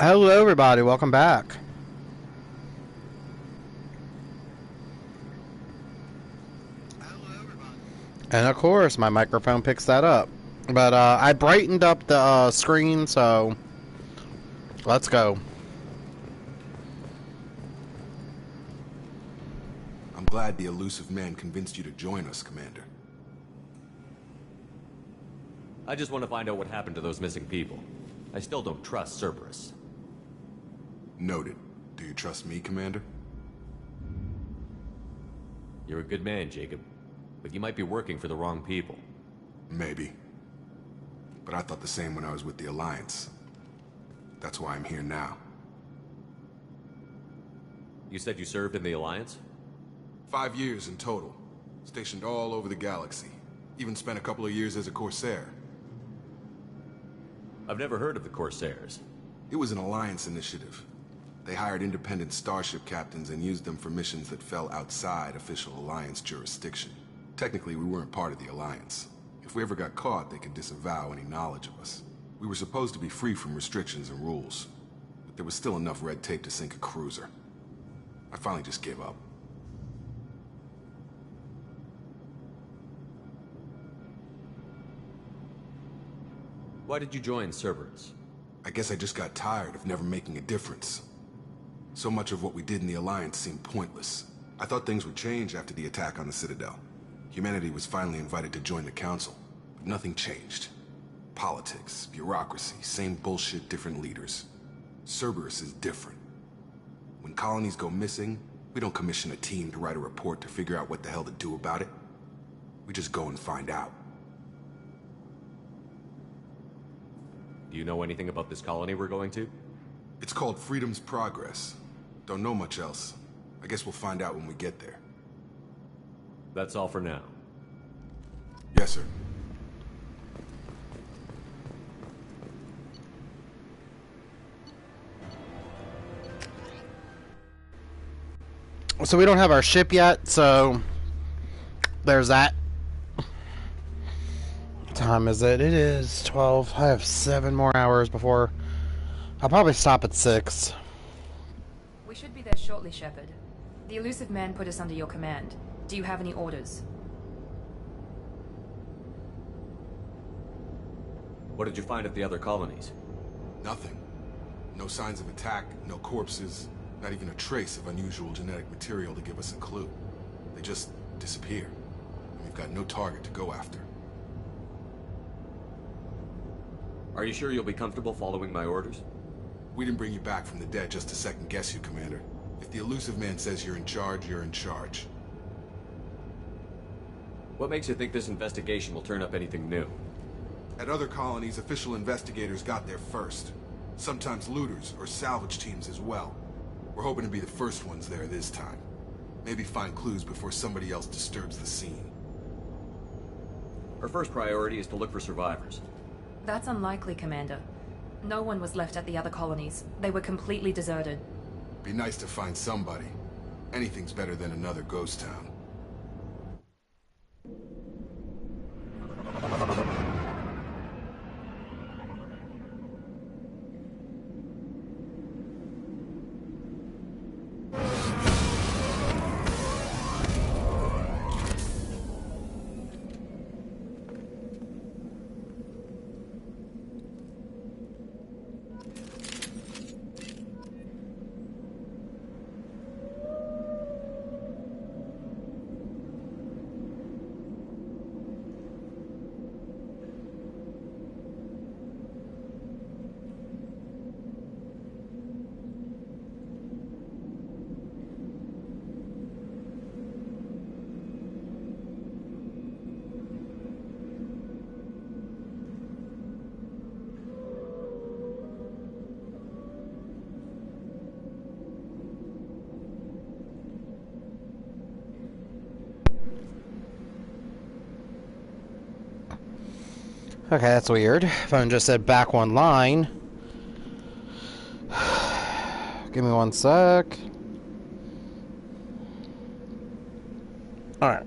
Hello, everybody. Welcome back. And of course, my microphone picks that up. But I brightened up the screen, so let's go. I'm glad the elusive man convinced you to join us, Commander. I just want to find out what happened to those missing people. I still don't trust Cerberus. Noted. Do you trust me, Commander? You're a good man, Jacob. But you might be working for the wrong people. Maybe. But I thought the same when I was with the Alliance. That's why I'm here now. You said you served in the Alliance? 5 years in total. Stationed all over the galaxy. Even spent a couple of years as a Corsair. I've never heard of the Corsairs. It was an Alliance initiative. They hired independent starship captains and used them for missions that fell outside official Alliance jurisdiction. Technically, we weren't part of the Alliance. If we ever got caught, they could disavow any knowledge of us. We were supposed to be free from restrictions and rules, but there was still enough red tape to sink a cruiser. I finally just gave up. Why did you join Cerberus? I guess I just got tired of never making a difference. So much of what we did in the Alliance seemed pointless. I thought things would change after the attack on the Citadel. Humanity was finally invited to join the Council, but nothing changed. Politics, bureaucracy, same bullshit, different leaders. Cerberus is different. When colonies go missing, we don't commission a team to write a report to figure out what the hell to do about it. We just go and find out. Do you know anything about this colony we're going to? It's called Freedom's Progress. Don't know much else. I guess we'll find out when we get there. That's all for now. Yes, sir. So we don't have our ship yet, so there's that. What time is it? It is 12. I have 7 more hours before... I'll probably stop at 6. We should be there shortly, Shepard. The elusive man put us under your command. Do you have any orders? What did you find at the other colonies? Nothing. No signs of attack, no corpses, not even a trace of unusual genetic material to give us a clue. They just disappear. And we've got no target to go after. Are you sure you'll be comfortable following my orders? We didn't bring you back from the dead just to second guess you, Commander. If the elusive man says you're in charge, you're in charge. What makes you think this investigation will turn up anything new? At other colonies, official investigators got there first. Sometimes looters or salvage teams as well. We're hoping to be the first ones there this time. Maybe find clues before somebody else disturbs the scene. Our first priority is to look for survivors. That's unlikely, Commander. No one was left at the other colonies. They were completely deserted. Be nice to find somebody. Anything's better than another ghost town. Okay, that's weird. Phone just said back one line. Give me one sec. Alright.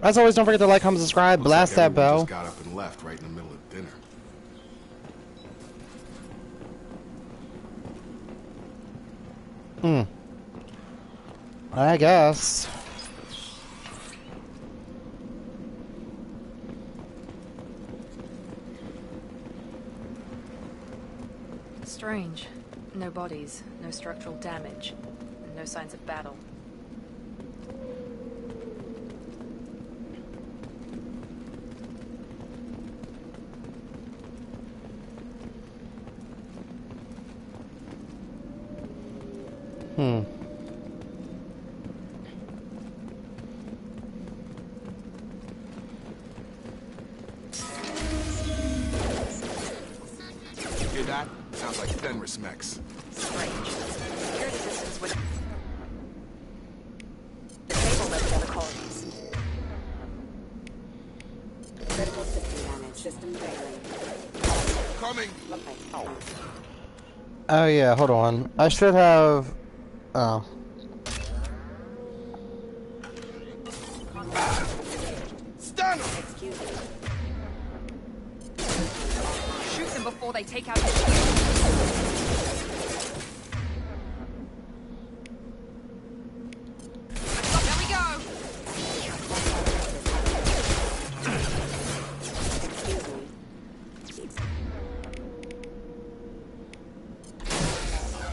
As always, don't forget to like, comment, subscribe, Looks blast like that everyone bell. just got up and left right in the middle of dinner. I guess. Strange. No bodies, no structural damage, and no signs of battle. Hear that? Sounds like Fenris mechs. Strange. Security systems would disable those other colonies. Critical system damage. System failing. Coming! Oh yeah, hold on. I should have... Oh. Stun him! Excuse me. Shoot them before they take out the shield. There we go! Excuse me.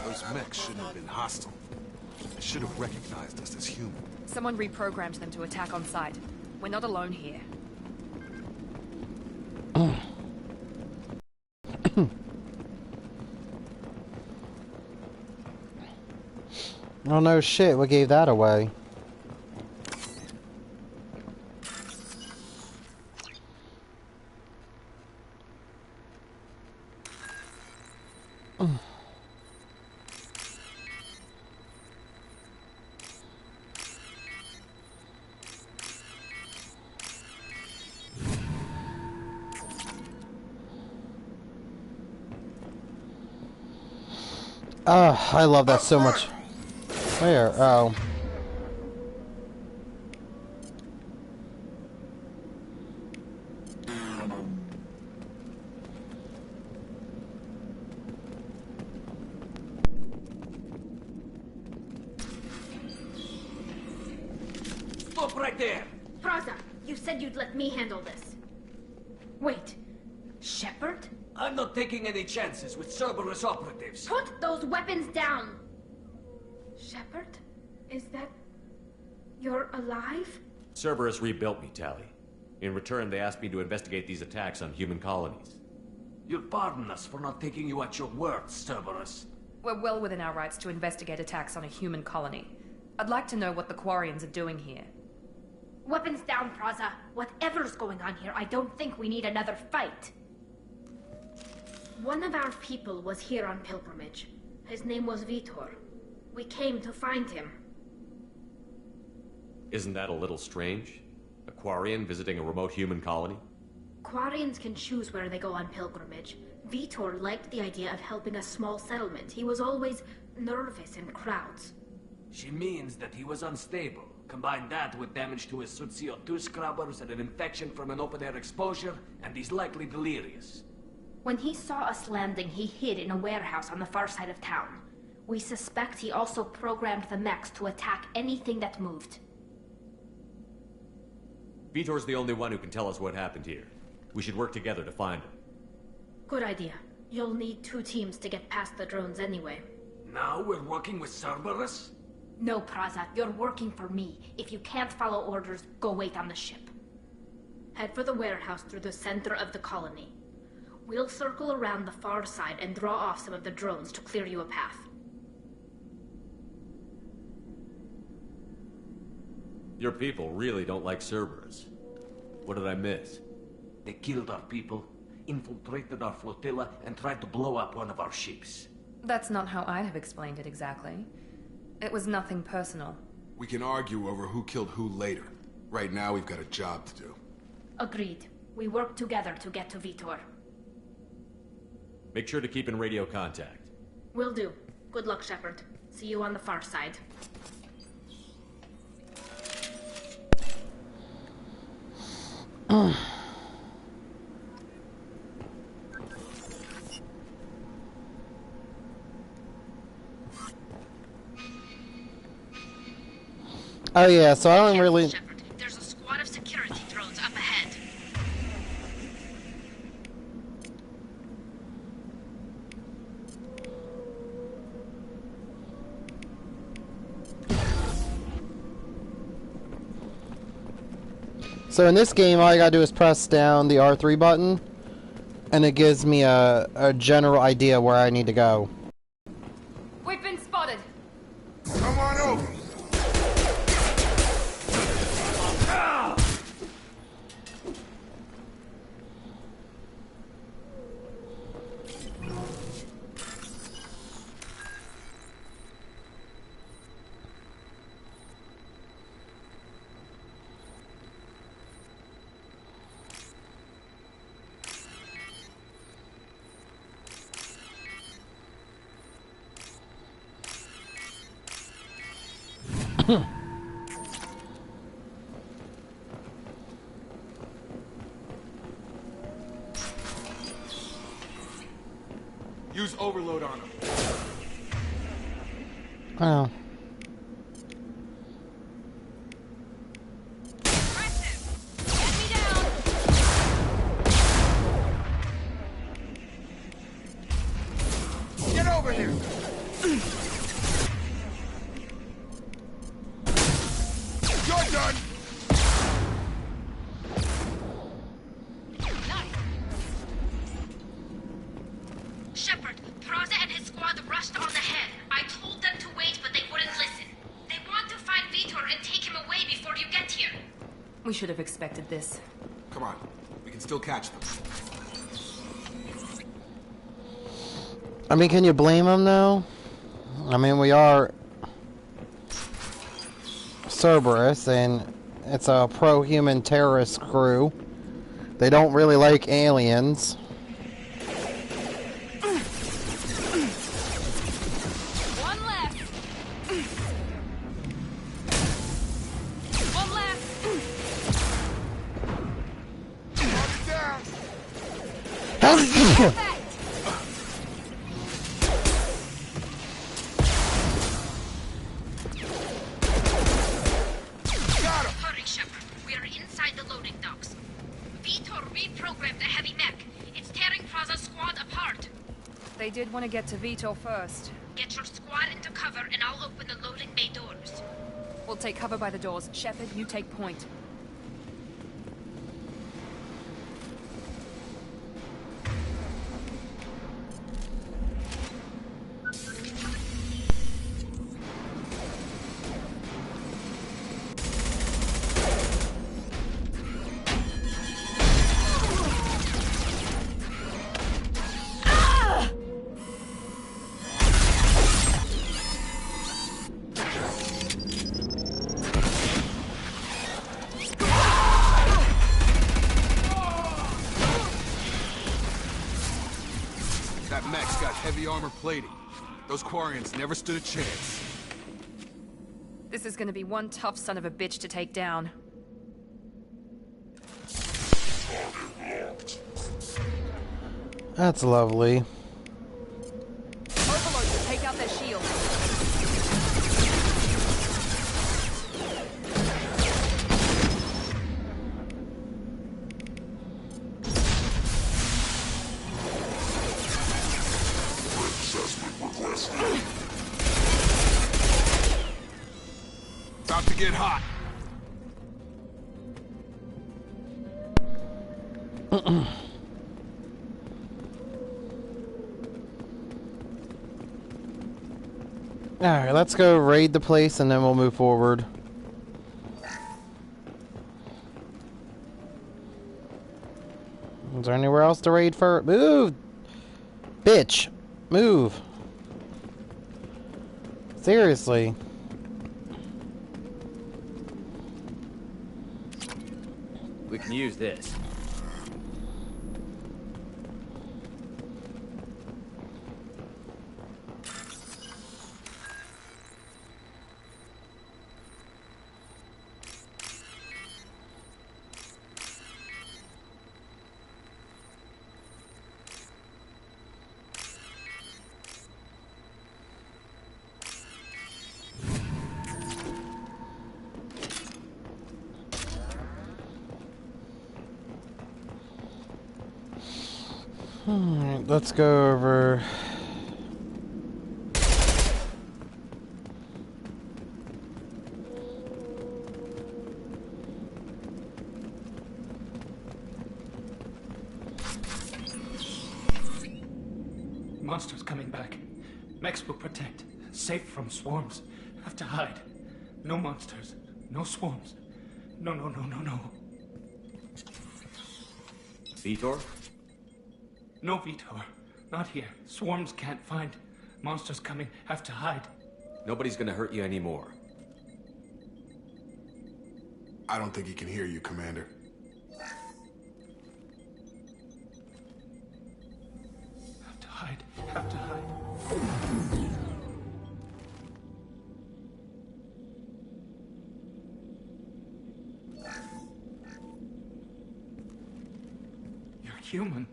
Those mechs shouldn't have been hostile. They should have recognized us as human. Someone reprogrammed them to attack on sight. We're not alone here. Oh no shit, what gave that away? I love that so much. Where? Oh. Stop right there! Praza, you said you'd let me handle this. Wait, Shepard? I'm not taking any chances with Cerberus operatives. Put those weapons down! Shepard? Is that... you're alive? Cerberus rebuilt me, Tally. In return, they asked me to investigate these attacks on human colonies. You'll pardon us for not taking you at your word, Cerberus. We're well within our rights to investigate attacks on a human colony. I'd like to know what the Quarians are doing here. Weapons down, Praza. Whatever's going on here, I don't think we need another fight. One of our people was here on pilgrimage. His name was Vitor. We came to find him. Isn't that a little strange? A Quarian visiting a remote human colony? Quarians can choose where they go on pilgrimage. Vitor liked the idea of helping a small settlement. He was always nervous in crowds. She means that he was unstable. Combine that with damage to his suit CO2 scrubbers and an infection from an open-air exposure, and he's likely delirious. When he saw us landing, he hid in a warehouse on the far side of town. We suspect he also programmed the mechs to attack anything that moved. Vitor's the only one who can tell us what happened here. We should work together to find him. Good idea. You'll need 2 teams to get past the drones anyway. Now we're working with Cerberus? No, Praza, you're working for me. If you can't follow orders, go wait on the ship. Head for the warehouse through the center of the colony. We'll circle around the far side and draw off some of the drones to clear you a path. Your people really don't like Cerberus. What did I miss? They killed our people, infiltrated our flotilla, and tried to blow up one of our ships. That's not how I'd have explained it exactly. It was nothing personal. We can argue over who killed who later. Right now, we've got a job to do. Agreed. We work together to get to Vitor. Make sure to keep in radio contact. Will do. Good luck, Shepard. See you on the far side. Oh yeah, so I don't really... Shepard, there's a squad of security drones up ahead. So in this game, all I gotta do is press down the R3 button, and it gives me a general idea where I need to go. We've been spotted. Come on over. Use overload on him. Oh. Get over here. You're done. Shepard, Praza and his squad rushed on ahead. I told them to wait, but they wouldn't listen. They want to find Vitor and take him away before you get here. We should have expected this. Come on. We can still catch them. I mean, can you blame them though? I mean, we are Cerberus, and it's a pro-human terrorist crew. They don't really like aliens. One left. One left. Down. Back. Got him. Hurry, Shepard. We are inside the loading docks. Vitor reprogrammed the heavy mech. It's tearing Praza's squad apart. They did want to get to Vitor first. Get your squad into cover and I'll open the loading bay doors. We'll take cover by the doors. Shepard, you take point. That mech's got heavy armor plating. Those Quarians never stood a chance. This is gonna be one tough son of a bitch to take down. That's lovely. Overload will take out their shield. About to get hot. Alright, let's go raid the place and then we'll move forward. Is there anywhere else to raid for? Move! Bitch! Move! Seriously. We can use this. Alright, let's go over. Monsters coming back. Mechs will protect. Safe from swarms. Have to hide. No monsters. No swarms. No, no, no, no, no. Vitor? No, Vitor. Not here. Swarms can't find. Monsters coming. Have to hide. Nobody's gonna hurt you anymore. I don't think he can hear you, Commander. Have to hide. Have to hide. You're human.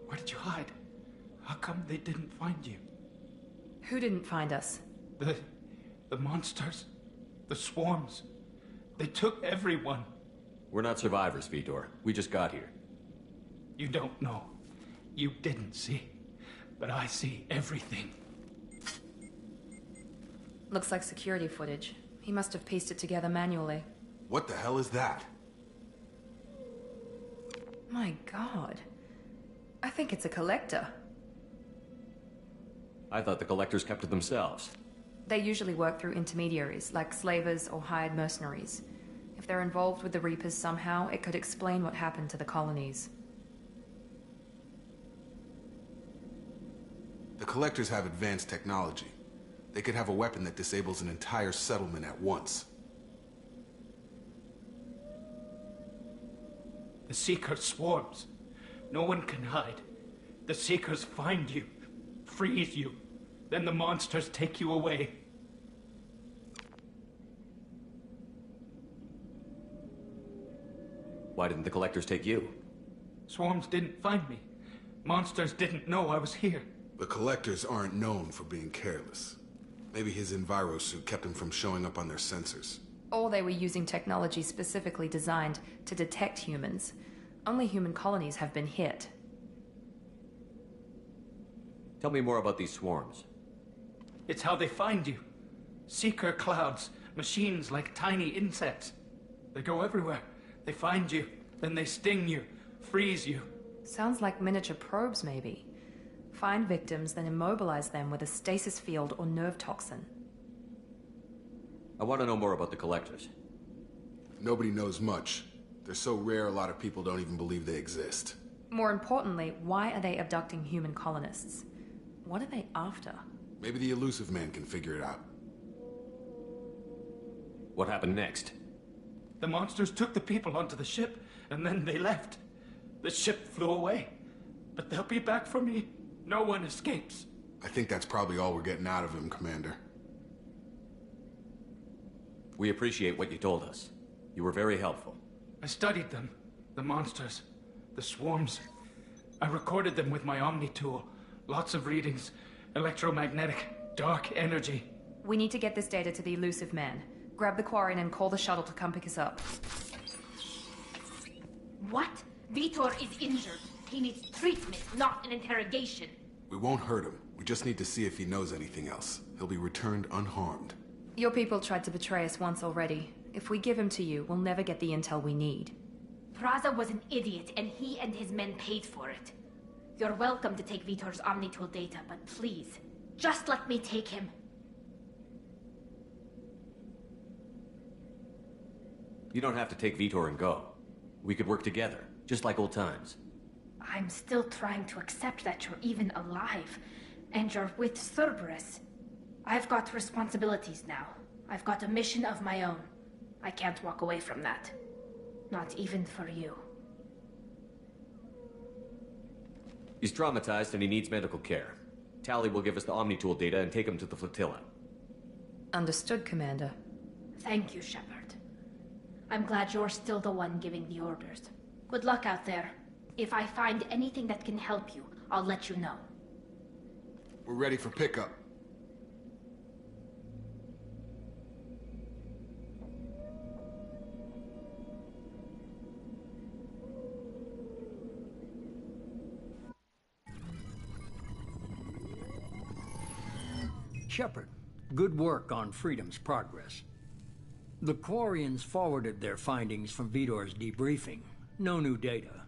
Where did you hide? How come they didn't find you? Who didn't find us? The monsters. The swarms. They took everyone. We're not survivors, Vitor. We just got here. You don't know. You didn't see. But I see everything. Looks like security footage. He must have pieced it together manually. What the hell is that? My god. I think it's a collector. I thought the collectors kept to themselves. They usually work through intermediaries, like slavers or hired mercenaries. If they're involved with the Reapers somehow, it could explain what happened to the colonies. The collectors have advanced technology. They could have a weapon that disables an entire settlement at once. The Seeker swarms. No one can hide. The Seekers find you, freeze you. Then the monsters take you away. Why didn't the collectors take you? Swarms didn't find me. Monsters didn't know I was here. The collectors aren't known for being careless. Maybe his enviro suit kept him from showing up on their sensors. Or they were using technology specifically designed to detect humans. Only human colonies have been hit. Tell me more about these swarms. It's how they find you. Seeker clouds, machines like tiny insects. They go everywhere. They find you, then they sting you, freeze you. Sounds like miniature probes, maybe. Find victims, then immobilize them with a stasis field or nerve toxin. I want to know more about the collectors. Nobody knows much. They're so rare a lot of people don't even believe they exist. More importantly, why are they abducting human colonists? What are they after? Maybe the elusive man can figure it out. What happened next? The monsters took the people onto the ship, and then they left. The ship flew away. But they'll be back for me. No one escapes. I think that's probably all we're getting out of him, Commander. We appreciate what you told us. You were very helpful. I studied them. The monsters. The swarms. I recorded them with my Omni tool. Lots of readings. Electromagnetic. Dark energy. We need to get this data to the elusive man. Grab the Quarian and call the shuttle to come pick us up. What? Vitor is injured. He needs treatment, not an interrogation. We won't hurt him. We just need to see if he knows anything else. He'll be returned unharmed. Your people tried to betray us once already. If we give him to you, we'll never get the intel we need. Praza was an idiot, and he and his men paid for it. You're welcome to take Vitor's Omnitool data, but please, just let me take him. You don't have to take Vitor and go. We could work together, just like old times. I'm still trying to accept that you're even alive, and you're with Cerberus. I've got responsibilities now. I've got a mission of my own. I can't walk away from that. Not even for you. He's traumatized and he needs medical care. Tally will give us the Omnitool data and take him to the flotilla. Understood, Commander. Thank you, Shepard. I'm glad you're still the one giving the orders. Good luck out there. If I find anything that can help you, I'll let you know. We're ready for pickup. Shepard, good work on Freedom's progress. The Quarians forwarded their findings from Vidor's debriefing. No new data,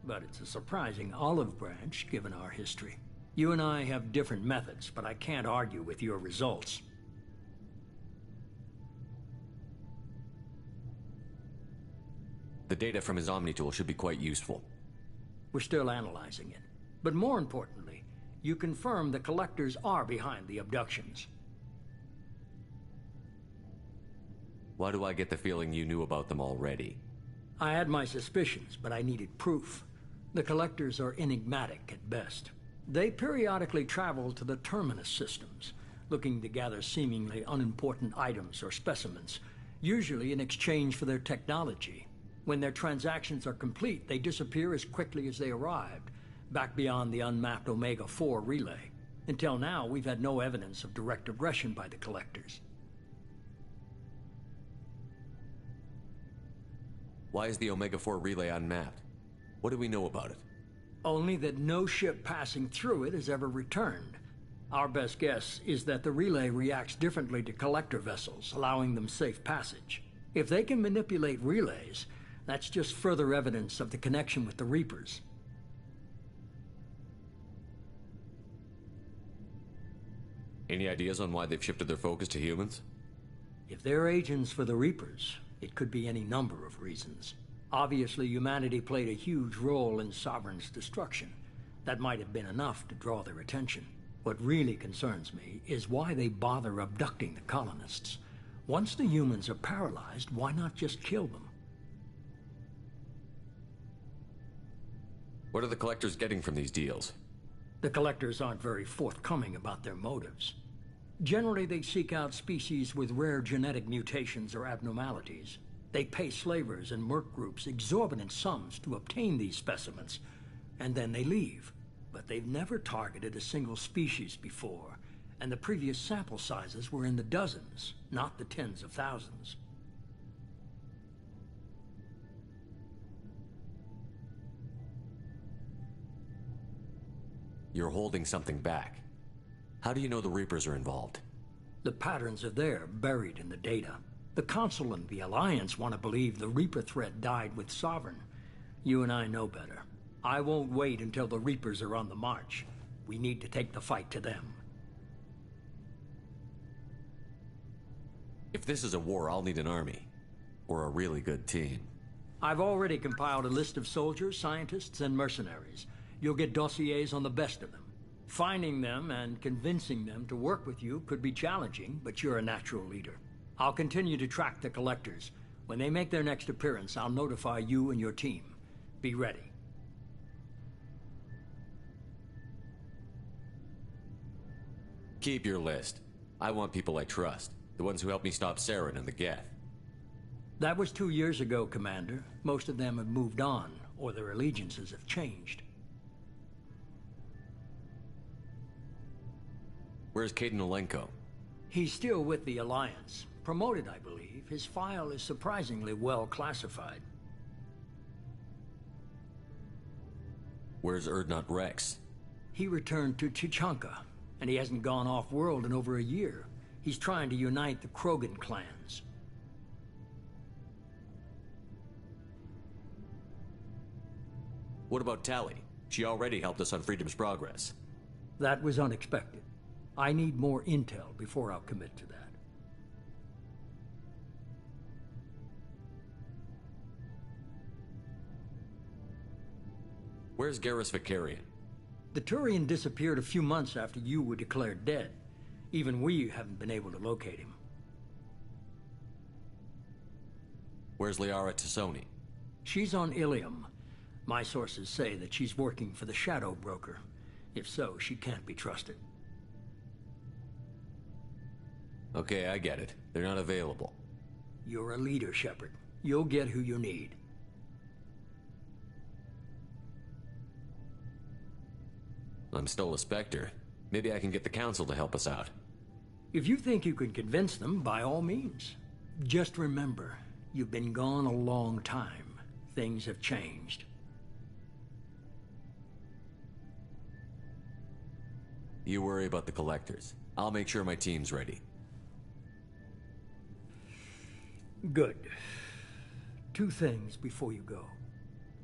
but it's a surprising olive branch given our history. You and I have different methods, but I can't argue with your results. The data from his Omni tool should be quite useful. We're still analyzing it. But more importantly, you confirm the Collectors are behind the abductions. Why do I get the feeling you knew about them already? I had my suspicions, but I needed proof. The Collectors are enigmatic at best. They periodically travel to the Terminus systems, looking to gather seemingly unimportant items or specimens, usually in exchange for their technology. When their transactions are complete, they disappear as quickly as they arrived, back beyond the unmapped Omega-4 relay. Until now, we've had no evidence of direct aggression by the Collectors. Why is the Omega-4 relay unmapped? What do we know about it? Only that no ship passing through it has ever returned. Our best guess is that the relay reacts differently to Collector vessels, allowing them safe passage. If they can manipulate relays, that's just further evidence of the connection with the Reapers. Any ideas on why they've shifted their focus to humans? If they're agents for the Reapers, it could be any number of reasons. Obviously, humanity played a huge role in Sovereign's destruction. That might have been enough to draw their attention. What really concerns me is why they bother abducting the colonists. Once the humans are paralyzed, why not just kill them? What are the Collectors getting from these deals? The Collectors aren't very forthcoming about their motives. Generally, they seek out species with rare genetic mutations or abnormalities. They pay slavers and merc groups exorbitant sums to obtain these specimens, and then they leave. But they've never targeted a single species before, and the previous sample sizes were in the dozens, not the tens of thousands. You're holding something back. How do you know the Reapers are involved? The patterns are there, buried in the data. The Council and the Alliance want to believe the Reaper threat died with Sovereign. You and I know better. I won't wait until the Reapers are on the march. We need to take the fight to them. If this is a war, I'll need an army. Or a really good team. I've already compiled a list of soldiers, scientists, and mercenaries. You'll get dossiers on the best of them. Finding them and convincing them to work with you could be challenging, but you're a natural leader. I'll continue to track the Collectors. When they make their next appearance, I'll notify you and your team. Be ready. Keep your list. I want people I trust. The ones who helped me stop Saren and the Geth. That was 2 years ago, Commander. Most of them have moved on, or their allegiances have changed. Where's Caden Olenko? He's still with the Alliance. Promoted, I believe. His file is surprisingly well classified. Where's Erdnot Rex? He returned to Chichanka, and he hasn't gone off-world in over a year. He's trying to unite the Krogan clans. What about Tali? She already helped us on Freedom's Progress. That was unexpected. I need more intel before I'll commit to that. Where's Garrus Vicarian? The Turian disappeared a few months after you were declared dead. Even we haven't been able to locate him. Where's Liara Tassoni? She's on Ilium. My sources say that she's working for the Shadow Broker. If so, she can't be trusted. Okay, I get it. They're not available. You're a leader, Shepard. You'll get who you need. I'm still a Spectre. Maybe I can get the Council to help us out. If you think you can convince them, by all means. Just remember, you've been gone a long time. Things have changed. You worry about the Collectors. I'll make sure my team's ready. Good. Two things before you go.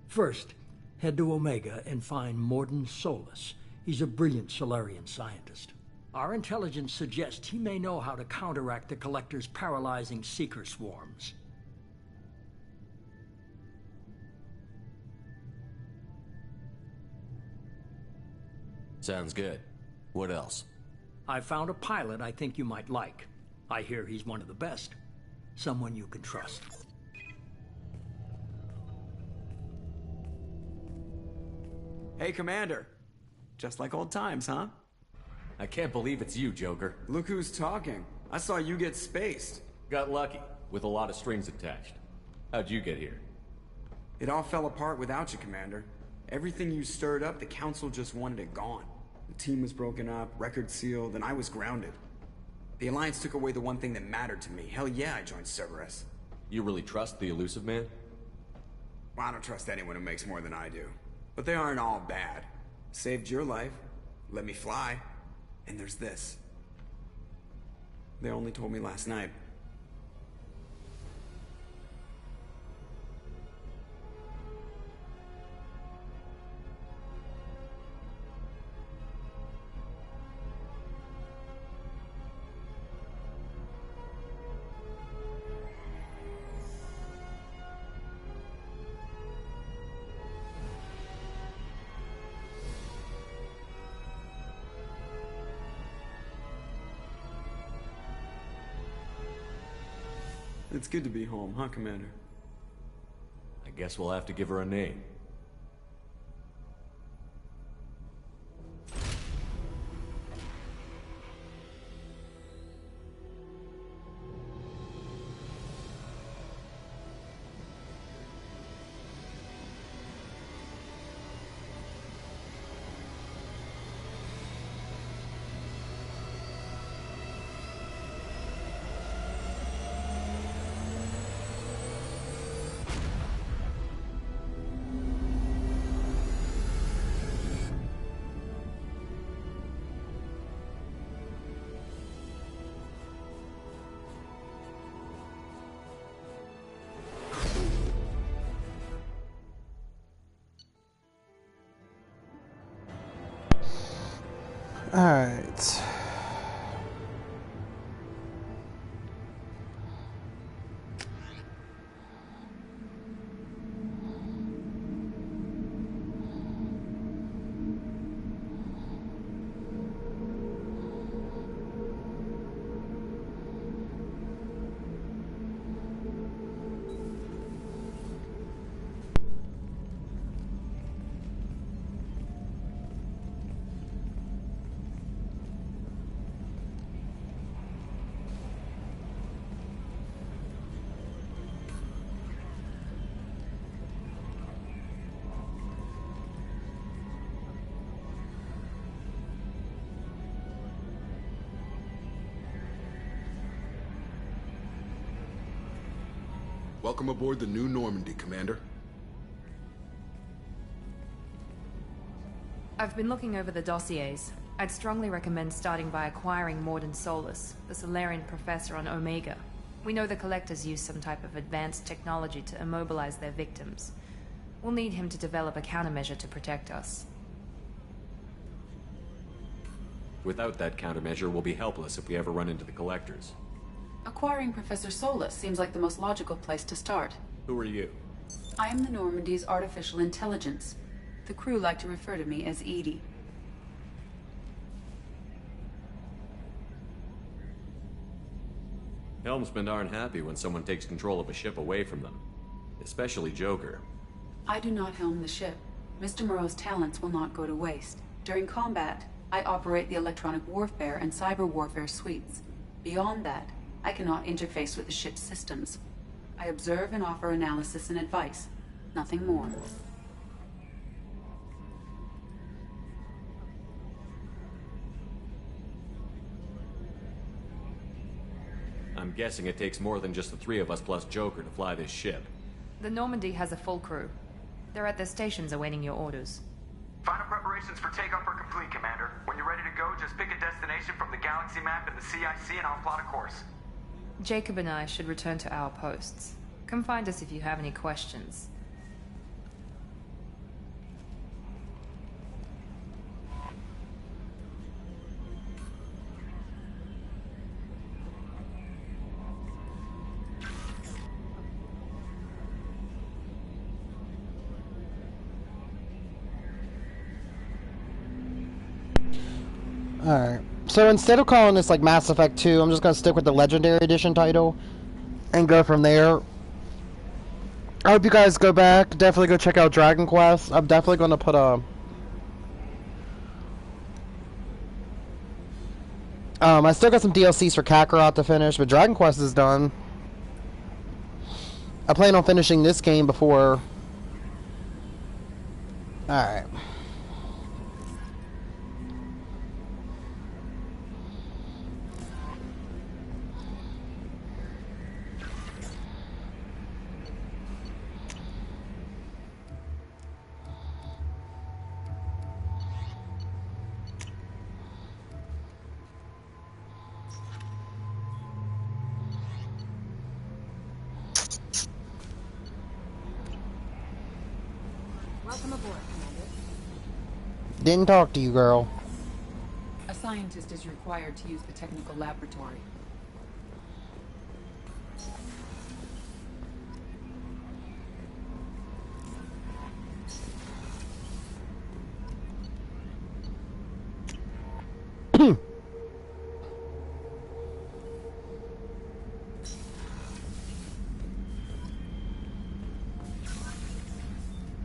First, head to Omega and find Morden Solus. He's a brilliant Solarian scientist. Our intelligence suggests he may know how to counteract the Collector's paralyzing Seeker swarms. Sounds good. What else? I found a pilot I think you might like. I hear he's one of the best. Someone you can trust. Hey, Commander. Just like old times, huh? I can't believe it's you, Joker. Look who's talking. I saw you get spaced. Got lucky, with a lot of strings attached. How'd you get here? It all fell apart without you, Commander. Everything you stirred up, the Council just wanted it gone. The team was broken up, record sealed, and I was grounded. The Alliance took away the one thing that mattered to me. Hell yeah, I joined Cerberus. You really trust the elusive man? Well, I don't trust anyone who makes more than I do. But they aren't all bad. Saved your life, let me fly, and there's this. They only told me last night. It's good to be home, huh, Commander? I guess we'll have to give her a name. Alright. Welcome aboard the New Normandy, Commander. I've been looking over the dossiers. I'd strongly recommend starting by acquiring Morden Solus, the Solarian professor on Omega. We know the Collectors use some type of advanced technology to immobilize their victims. We'll need him to develop a countermeasure to protect us. Without that countermeasure, we'll be helpless if we ever run into the Collectors. Acquiring Professor Solus seems like the most logical place to start. Who are you? I am the Normandy's artificial intelligence. The crew like to refer to me as Edie. Helmsmen aren't happy when someone takes control of a ship away from them. Especially Joker. I do not helm the ship. Mr. Moreau's talents will not go to waste. During combat, I operate the electronic warfare and cyber warfare suites. Beyond that, I cannot interface with the ship's systems. I observe and offer analysis and advice. Nothing more. I'm guessing it takes more than just the three of us plus Joker to fly this ship. The Normandy has a full crew. They're at their stations awaiting your orders. Final preparation. Preparations for takeoff are complete, Commander. When you're ready to go, just pick a destination from the galaxy map and the CIC and I'll plot a course. Jacob and I should return to our posts. Come find us if you have any questions. Alright. So instead of calling this like Mass Effect 2, I'm just going to stick with the Legendary Edition title and go from there. I hope you guys go back. Definitely go check out Dragon Quest. I'm definitely going to put a... I still got some DLCs for Kakarot to finish, but Dragon Quest is done. I plan on finishing this game before... Alright. Welcome aboard, Commander. Didn't talk to you, girl. A scientist is required to use the technical laboratory.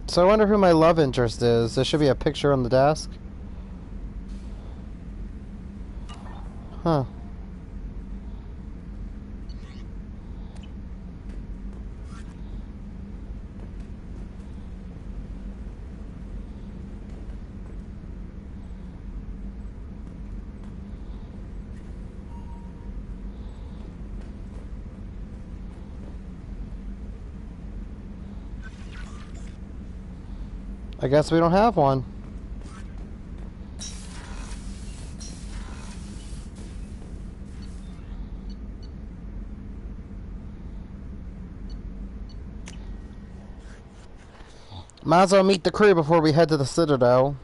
So I wonder who my love interest is. There should be a picture on the desk. Huh. I guess we don't have one. Might as well meet the crew before we head to the Citadel.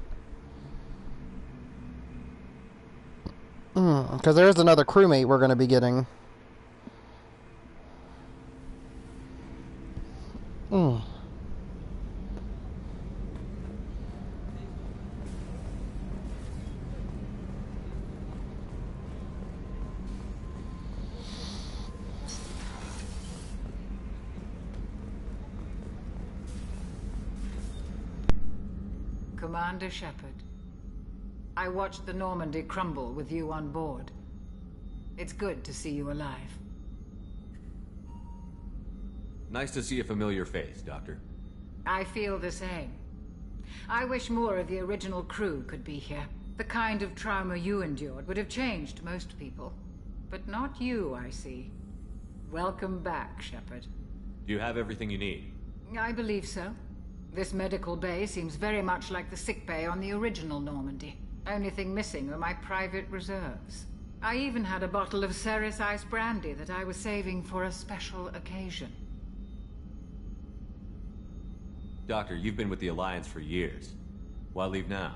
Because there is another crewmate we're going to be getting. Commander Shepard, I watched the Normandy crumble with you on board. It's good to see you alive. Nice to see a familiar face, Doctor. I feel the same. I wish more of the original crew could be here. The kind of trauma you endured would have changed most people. But not you, I see. Welcome back, Shepard. Do you have everything you need? I believe so. This medical bay seems very much like the sick bay on the original Normandy. Only thing missing are my private reserves. I even had a bottle of Ceres Ice brandy that I was saving for a special occasion. Doctor, you've been with the Alliance for years. Why leave now?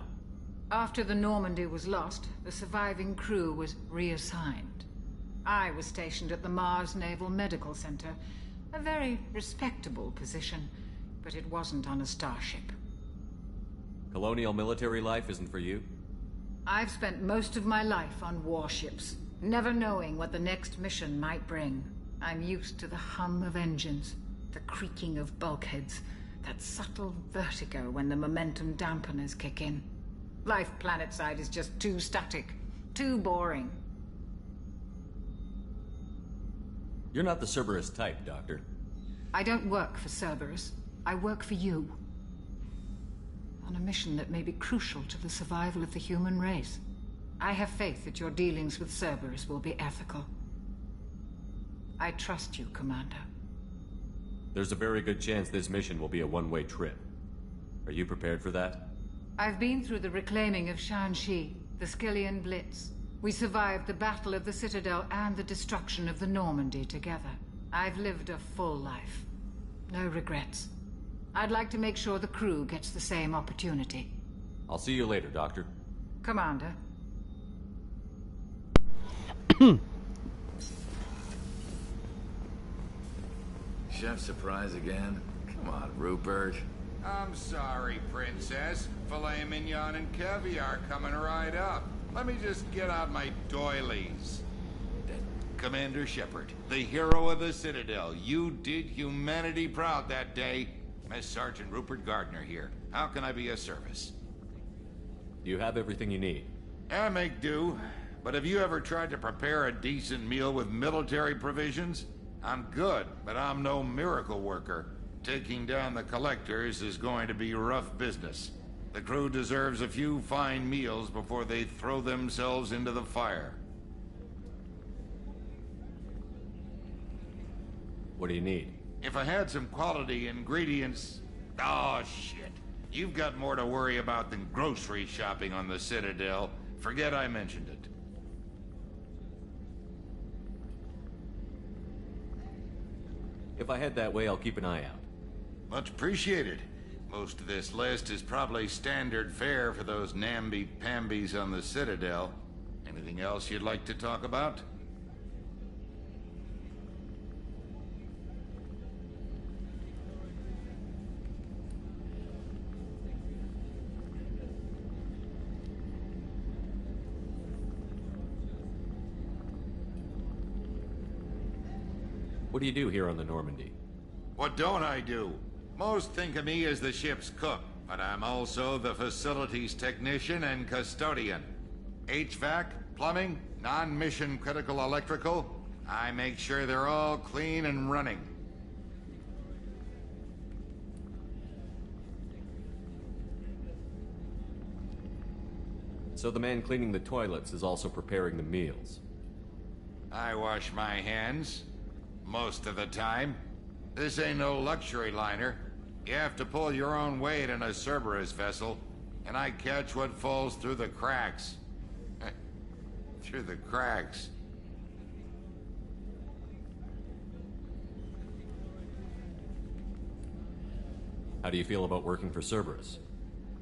After the Normandy was lost, the surviving crew was reassigned. I was stationed at the Mars Naval Medical Center, a very respectable position, but it wasn't on a starship. Colonial military life isn't for you? I've spent most of my life on warships, never knowing what the next mission might bring. I'm used to the hum of engines, the creaking of bulkheads, that subtle vertigo when the momentum dampeners kick in. Life planetside is just too static, too boring. You're not the Cerberus type, Doctor. I don't work for Cerberus. I work for you. On a mission that may be crucial to the survival of the human race. I have faith that your dealings with Cerberus will be ethical. I trust you, Commander. There's a very good chance this mission will be a one-way trip. Are you prepared for that? I've been through the reclaiming of Shanxi, the Skillian Blitz. We survived the Battle of the Citadel and the destruction of the Normandy together. I've lived a full life. No regrets. I'd like to make sure the crew gets the same opportunity. I'll see you later, Doctor. Commander. Chef surprise again? Come on, Rupert. I'm sorry, Princess. Filet mignon and caviar coming right up. Let me just get out my doilies. Commander Shepard, the hero of the Citadel. You did humanity proud that day. Miss Sergeant Rupert Gardner here. How can I be of service? You have everything you need. I make do. But have you ever tried to prepare a decent meal with military provisions? I'm good, but I'm no miracle worker. Taking down the collectors is going to be rough business. The crew deserves a few fine meals before they throw themselves into the fire. What do you need? If I had some quality ingredients... Oh, shit. You've got more to worry about than grocery shopping on the Citadel. Forget I mentioned it. If I head that way, I'll keep an eye out. Much appreciated. Most of this list is probably standard fare for those namby-pambies on the Citadel. Anything else you'd like to talk about? What do you do here on the Normandy? What don't I do? Most think of me as the ship's cook, but I'm also the facilities technician and custodian. HVAC, plumbing, non-mission critical electrical. I make sure they're all clean and running. So the man cleaning the toilets is also preparing the meals. I wash my hands. Most of the time. This ain't no luxury liner. You have to pull your own weight in a Cerberus vessel, and I catch what falls through the cracks. Through the cracks. How do you feel about working for Cerberus?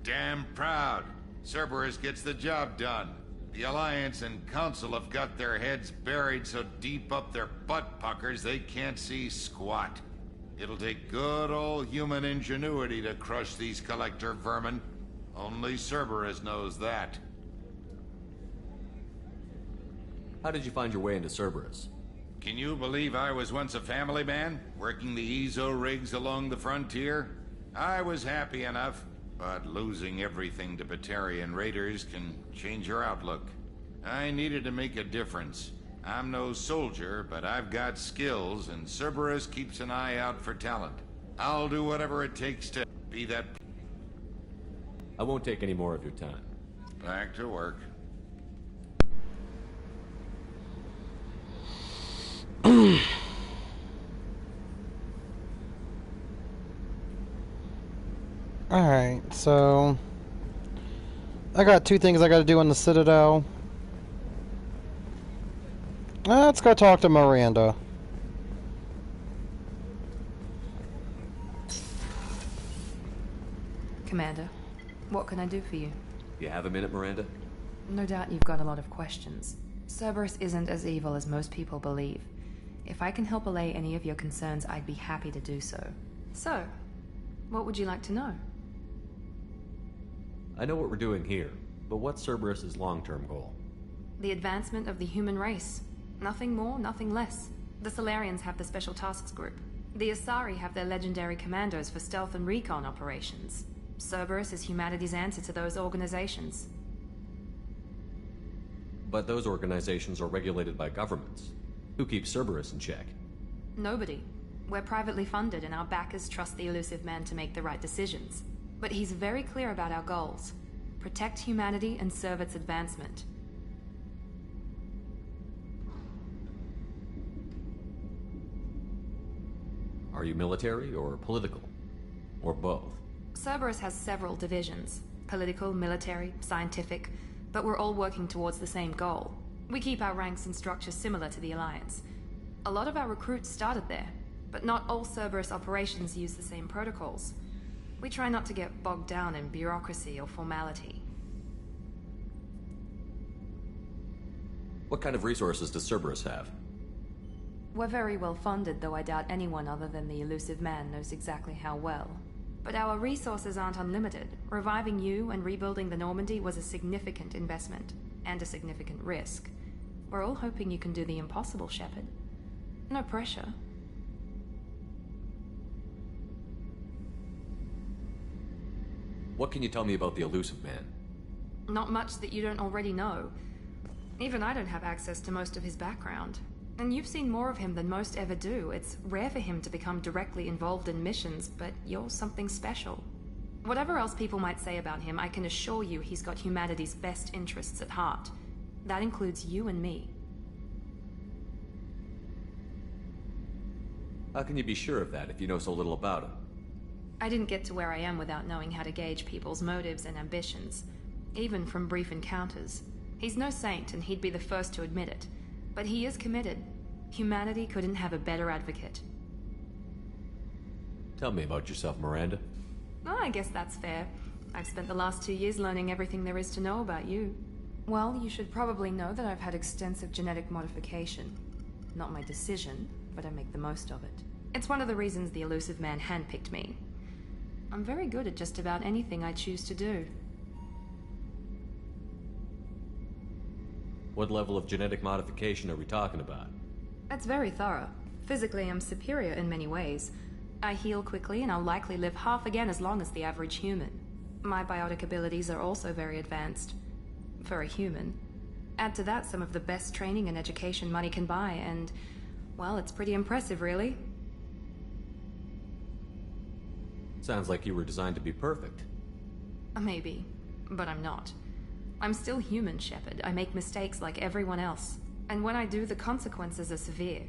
Damn proud. Cerberus gets the job done. The Alliance and Council have got their heads buried so deep up their butt puckers they can't see squat. It'll take good old human ingenuity to crush these collector vermin. Only Cerberus knows that. How did you find your way into Cerberus? Can you believe I was once a family man, working the Ezo rigs along the frontier? I was happy enough. But losing everything to Batarian raiders can change your outlook. I needed to make a difference. I'm no soldier, but I've got skills, and Cerberus keeps an eye out for talent. I'll do whatever it takes to be that... I won't take any more of your time. Back to work. Alright, so... I got two things I gotta do on the Citadel. Let's go talk to Miranda. Commander, what can I do for you? You have a minute, Miranda? No doubt you've got a lot of questions. Cerberus isn't as evil as most people believe. If I can help allay any of your concerns, I'd be happy to do so. So, what would you like to know? I know what we're doing here, but what's Cerberus's long-term goal? The advancement of the human race. Nothing more, nothing less. The Solarians have the Special Tasks Group. The Asari have their legendary commandos for stealth and recon operations. Cerberus is humanity's answer to those organizations. But those organizations are regulated by governments. Who keeps Cerberus in check? Nobody. We're privately funded and our backers trust the elusive man to make the right decisions. But he's very clear about our goals. Protect humanity and serve its advancement. Are you military or political? Or both? Cerberus has several divisions. Political, military, scientific, but we're all working towards the same goal. We keep our ranks and structure similar to the Alliance. A lot of our recruits started there, but not all Cerberus operations use the same protocols. We try not to get bogged down in bureaucracy or formality. What kind of resources does Cerberus have? We're very well funded, though I doubt anyone other than the elusive man knows exactly how well. But our resources aren't unlimited. Reviving you and rebuilding the Normandy was a significant investment, and a significant risk. We're all hoping you can do the impossible, Shepard. No pressure. What can you tell me about the elusive man? Not much that you don't already know. Even I don't have access to most of his background. And you've seen more of him than most ever do. It's rare for him to become directly involved in missions, but you're something special. Whatever else people might say about him, I can assure you he's got humanity's best interests at heart. That includes you and me. How can you be sure of that if you know so little about him? I didn't get to where I am without knowing how to gauge people's motives and ambitions, even from brief encounters. He's no saint, and he'd be the first to admit it. But he is committed. Humanity couldn't have a better advocate. Tell me about yourself, Miranda. Oh, I guess that's fair. I've spent the last 2 years learning everything there is to know about you. Well, you should probably know that I've had extensive genetic modification. Not my decision, but I make the most of it. It's one of the reasons the elusive man handpicked me. I'm very good at just about anything I choose to do. What level of genetic modification are we talking about? That's very thorough. Physically, I'm superior in many ways. I heal quickly, and I'll likely live half again as long as the average human. My biotic abilities are also very advanced. For a human. Add to that some of the best training and education money can buy, and, well, it's pretty impressive, really. Sounds like you were designed to be perfect. Maybe, but I'm not. I'm still human, Shepard. I make mistakes like everyone else. And when I do, the consequences are severe.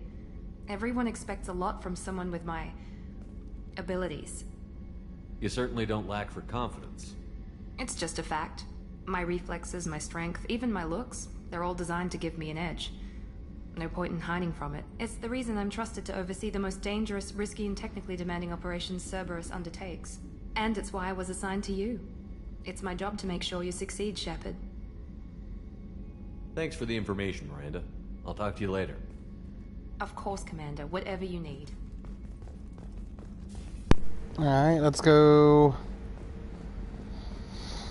Everyone expects a lot from someone with my abilities. You certainly don't lack for confidence. It's just a fact. My reflexes, my strength, even my looks, they're all designed to give me an edge. No point in hiding from it. It's the reason I'm trusted to oversee the most dangerous, risky, and technically demanding operations Cerberus undertakes. And it's why I was assigned to you. It's my job to make sure you succeed, Shepard. Thanks for the information, Miranda. I'll talk to you later. Of course, Commander. Whatever you need. Alright, let's go...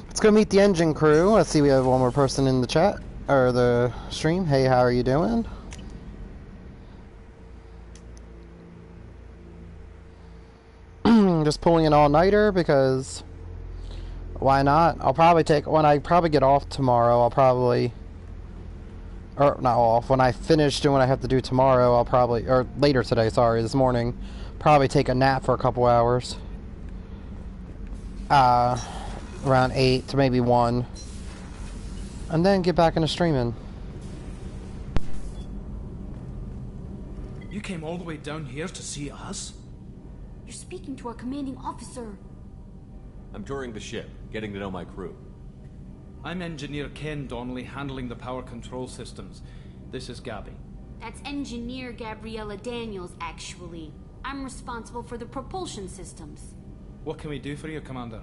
Let's go meet the engine crew. Let's see, we have one more person in the chat. Or the stream. Hey, how are you doing? Just pulling an all-nighter because... Why not? I'll probably take... When I probably get off tomorrow, I'll probably... Or, not off. When I finish doing what I have to do tomorrow, I'll probably... Or later today, sorry, this morning. Probably take a nap for a couple hours. Around 8 to maybe 1. And then get back into streaming. You came all the way down here to see us? You're speaking to our commanding officer. I'm touring the ship, getting to know my crew. I'm Engineer Ken Donnelly, handling the power control systems. This is Gabby. That's Engineer Gabriella Daniels, actually. I'm responsible for the propulsion systems. What can we do for you, Commander?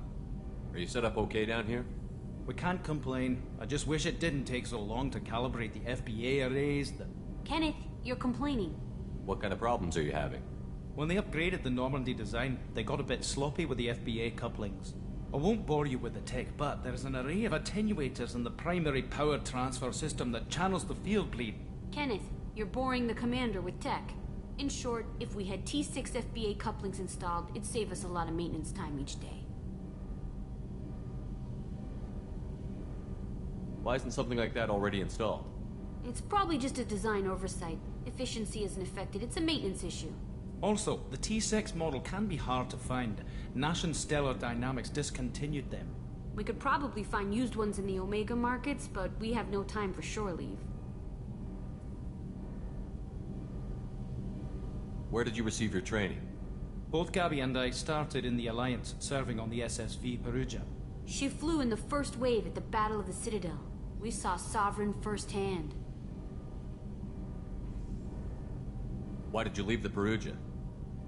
Are you set up okay down here? We can't complain. I just wish it didn't take so long to calibrate the FBA arrays. Kenneth, you're complaining. What kind of problems are you having? When they upgraded the Normandy design, they got a bit sloppy with the FBA couplings. I won't bore you with the tech, but there's an array of attenuators in the primary power transfer system that channels the field bleed. Kenneth, you're boring the commander with tech. In short, if we had T6 FBA couplings installed, it'd save us a lot of maintenance time each day. Why isn't something like that already installed? It's probably just a design oversight. Efficiency isn't affected, it's a maintenance issue. Also, the T6 model can be hard to find. Nash and Stellar Dynamics discontinued them. We could probably find used ones in the Omega markets, but we have no time for shore leave. Where did you receive your training? Both Gabby and I started in the Alliance, serving on the SSV Perugia. She flew in the first wave at the Battle of the Citadel. We saw Sovereign firsthand. Why did you leave the Perugia?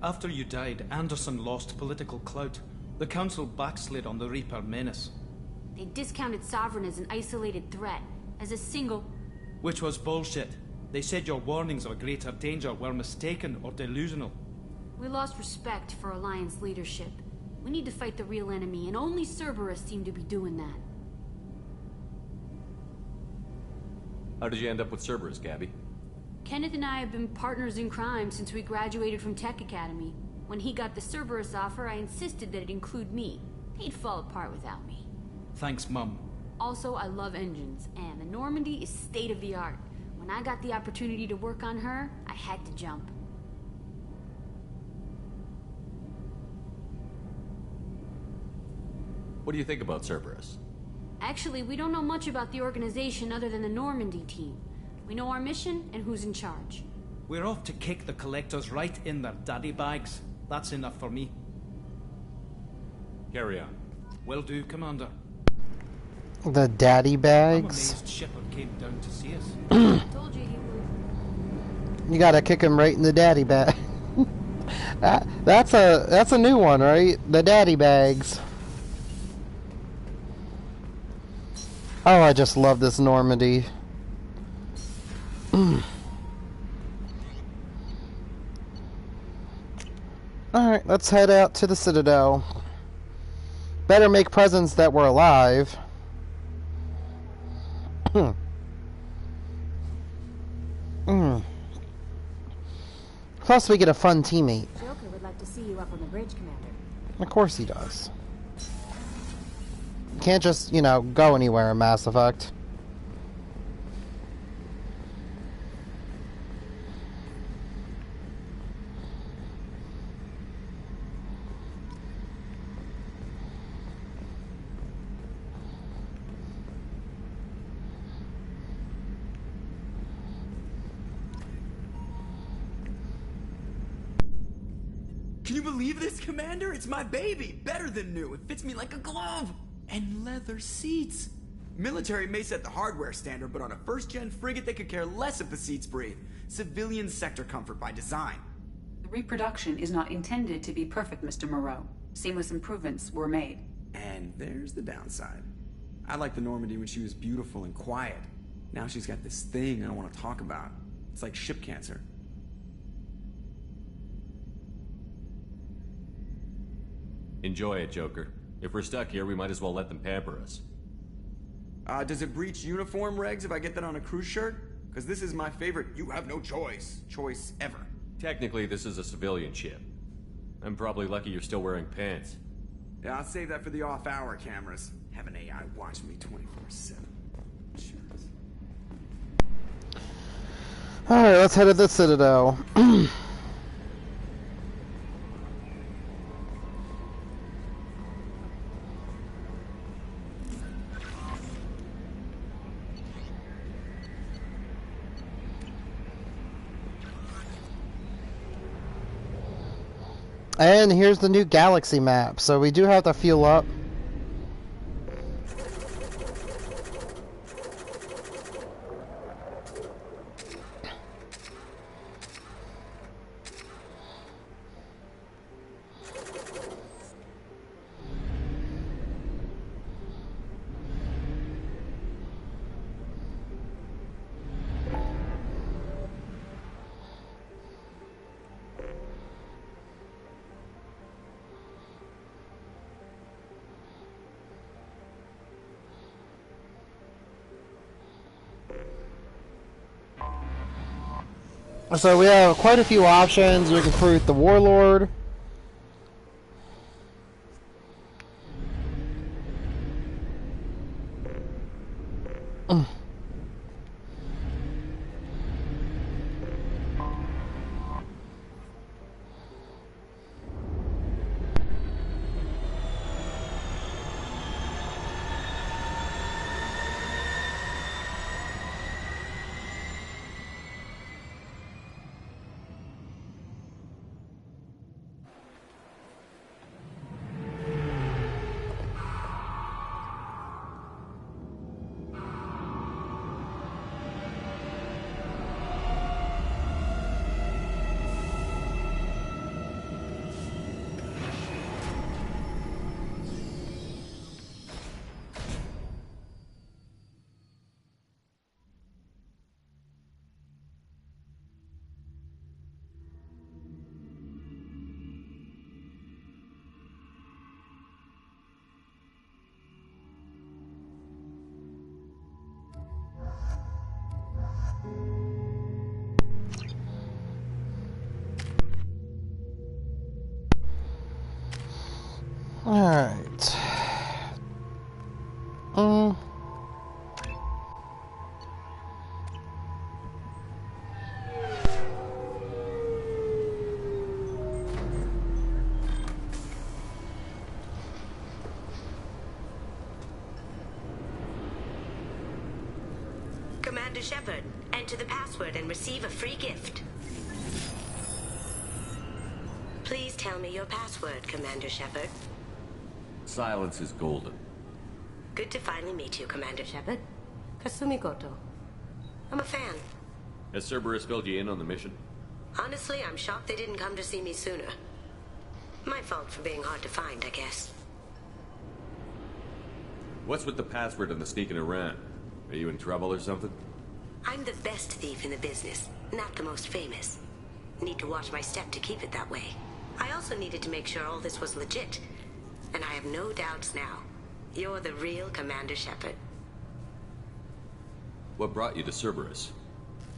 After you died, Anderson lost political clout. The Council backslid on the Reaper menace. They discounted Sovereign as an isolated threat, as a single... Which was bullshit. They said your warnings of a greater danger were mistaken or delusional. We lost respect for Alliance leadership. We need to fight the real enemy, and only Cerberus seemed to be doing that. How did you end up with Cerberus, Gabby? Kenneth and I have been partners in crime since we graduated from Tech Academy. When he got the Cerberus offer, I insisted that it include me. He'd fall apart without me. Thanks, Mum. Also, I love engines, and the Normandy is state-of-the-art. When I got the opportunity to work on her, I had to jump. What do you think about Cerberus? Actually, we don't know much about the organization other than the Normandy team. We know our mission and who's in charge. We're off to kick the Collectors right in their daddy bags. That's enough for me. Carry on. Will do, Commander. The daddy I'm bags. amazed Shepard came down to see us. Told you he would. You gotta kick him right in the daddy bag. That's a new one, right? The daddy bags. Oh, I just love this Normandy. Alright, let's head out to the Citadel. Better make presents that we're alive. Plus, we get a fun teammate. Joker would like to see you up on the bridge, Commander. Of course he does. You can't just, you know, go anywhere in Mass Effect. Can you believe this, Commander? It's my baby! Better than new. It fits me like a glove! And leather seats! Military may set the hardware standard, but on a first-gen frigate, they could care less if the seats breathe. Civilian sector comfort by design. The reproduction is not intended to be perfect, Mr. Moreau. Seamless improvements were made. And there's the downside. I liked the Normandy when she was beautiful and quiet. Now she's got this thing I don't want to talk about. It's like ship cancer. Enjoy it, Joker. If we're stuck here, we might as well let them pamper us. Does it breach uniform regs if I get that on a cruise shirt? Because this is my favorite you have no choice ever. Technically, this is a civilian ship. I'm probably lucky you're still wearing pants. Yeah, I'll save that for the off-hour cameras. Have an AI watch me 24/7. Shirts. Alright, let's head to the Citadel. And here's the new galaxy map, so we do have to fuel up. So we have quite a few options. We can recruit the Warlord. Alright. Commander Shepard, enter the password and receive a free gift. Please tell me your password, Commander Shepard. Silence is golden. Good to finally meet you, Commander Shepard. Kasumi Goto. I'm a fan. Has Cerberus filled you in on the mission? Honestly, I'm shocked they didn't come to see me sooner. My fault for being hard to find, I guess. What's with the password and the sneaking around? Are you in trouble or something? I'm the best thief in the business, not the most famous. Need to watch my step to keep it that way. I also needed to make sure all this was legit. And I have no doubts now. You're the real Commander Shepard. What brought you to Cerberus?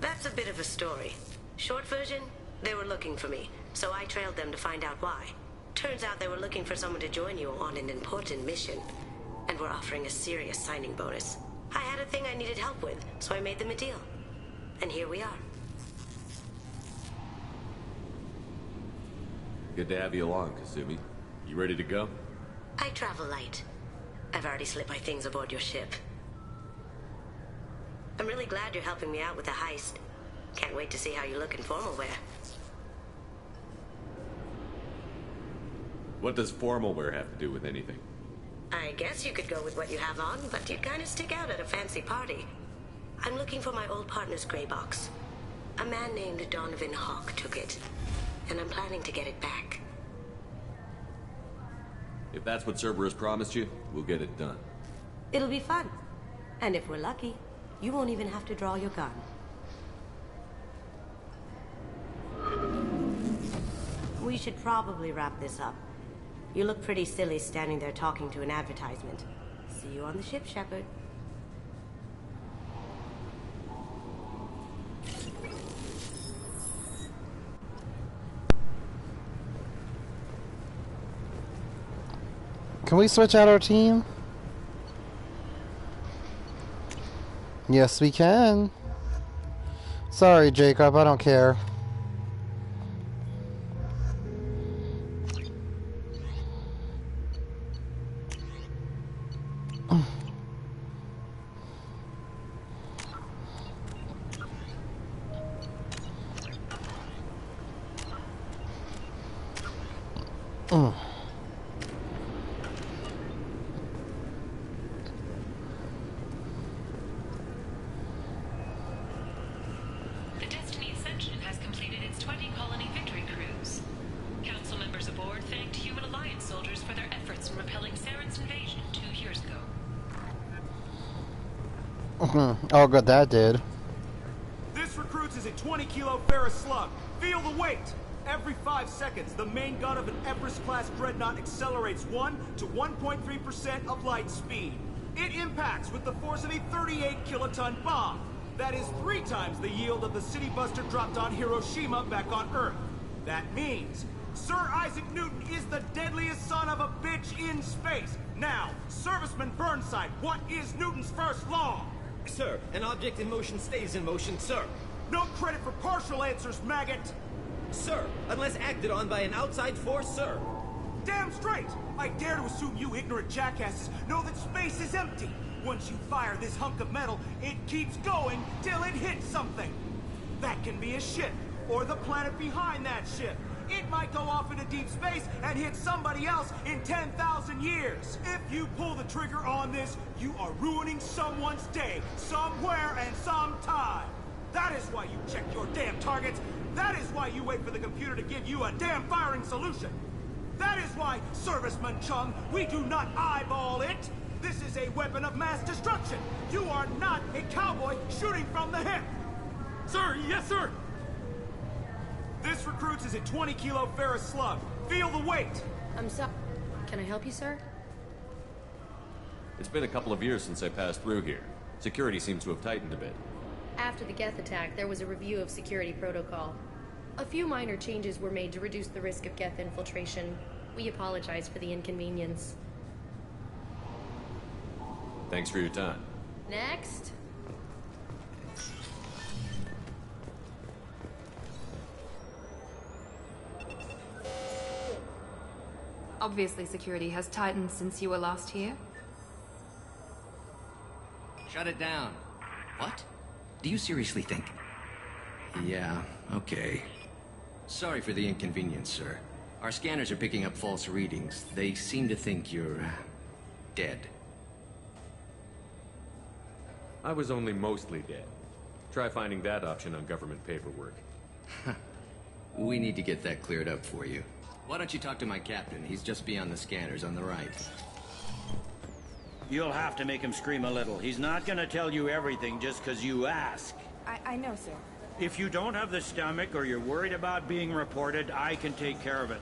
That's a bit of a story. Short version, they were looking for me, so I trailed them to find out why. Turns out they were looking for someone to join you on an important mission, and were offering a serious signing bonus. I had a thing I needed help with, so I made them a deal. And here we are. Good to have you along, Kasumi. You ready to go? I travel light. I've already slipped my things aboard your ship. I'm really glad you're helping me out with the heist. Can't wait to see how you look in formal wear. What does formal wear have to do with anything? I guess you could go with what you have on, but you'd kind of stick out at a fancy party. I'm looking for my old partner's gray box. A man named Donovan Hawk took it, and I'm planning to get it back. If that's what Cerberus promised you, we'll get it done. It'll be fun. And if we're lucky, you won't even have to draw your gun. We should probably wrap this up. You look pretty silly standing there talking to an advertisement. See you on the ship, Shepard. Can we switch out our team? Yes, we can. Sorry, Jacob, I don't care. The Destiny Ascension has completed its 20-colony victory cruise. Council members aboard thanked Human Alliance soldiers for their efforts in repelling Saren's invasion 2 years ago. Oh, good, that did. This recruits is a 20-kilo ferrous slug. Feel the weight! Every 5 seconds, the main gun of an Everest-class dreadnought accelerates 1 to 1.3% of light speed. It impacts with the force of a 38-kiloton bomb. That is 3 times the yield of the city buster dropped on Hiroshima back on Earth. That means Sir Isaac Newton is the deadliest son of a bitch in space. Now, Serviceman Burnside, what is Newton's first law? Sir, an object in motion stays in motion, sir. No credit for partial answers, maggot! Sir, unless acted on by an outside force, sir. Damn straight! I dare to assume you ignorant jackasses know that space is empty. Once you fire this hunk of metal, it keeps going till it hits something. That can be a ship, or the planet behind that ship. It might go off into deep space and hit somebody else in 10,000 years. If you pull the trigger on this, you are ruining someone's day, somewhere and sometime. That is why you check your damn targets. That is why you wait for the computer to give you a damn firing solution. That is why, Serviceman Chung, we do not eyeball it. This is a weapon of mass destruction. You are not a cowboy shooting from the hip. Sir, yes, sir. This recruits is a 20-kilo ferrous slug. Feel the weight. I'm sorry. Can I help you, sir? It's been a couple of years since I passed through here. Security seems to have tightened a bit. After the Geth attack, there was a review of security protocol. A few minor changes were made to reduce the risk of Geth infiltration, We apologize for the inconvenience. Thanks for your time. Next. Obviously, security has tightened since you were last here. Shut it down. What? Do you seriously think? Yeah, okay. Sorry for the inconvenience, sir. Our scanners are picking up false readings. They seem to think you're... dead. I was only mostly dead. Try finding that option on government paperwork. We need to get that cleared up for you. Why don't you talk to my captain? He's just beyond the scanners on the right. You'll have to make him scream a little. He's not gonna tell you everything just because you ask. I know, sir. If you don't have the stomach or you're worried about being reported, I can take care of it.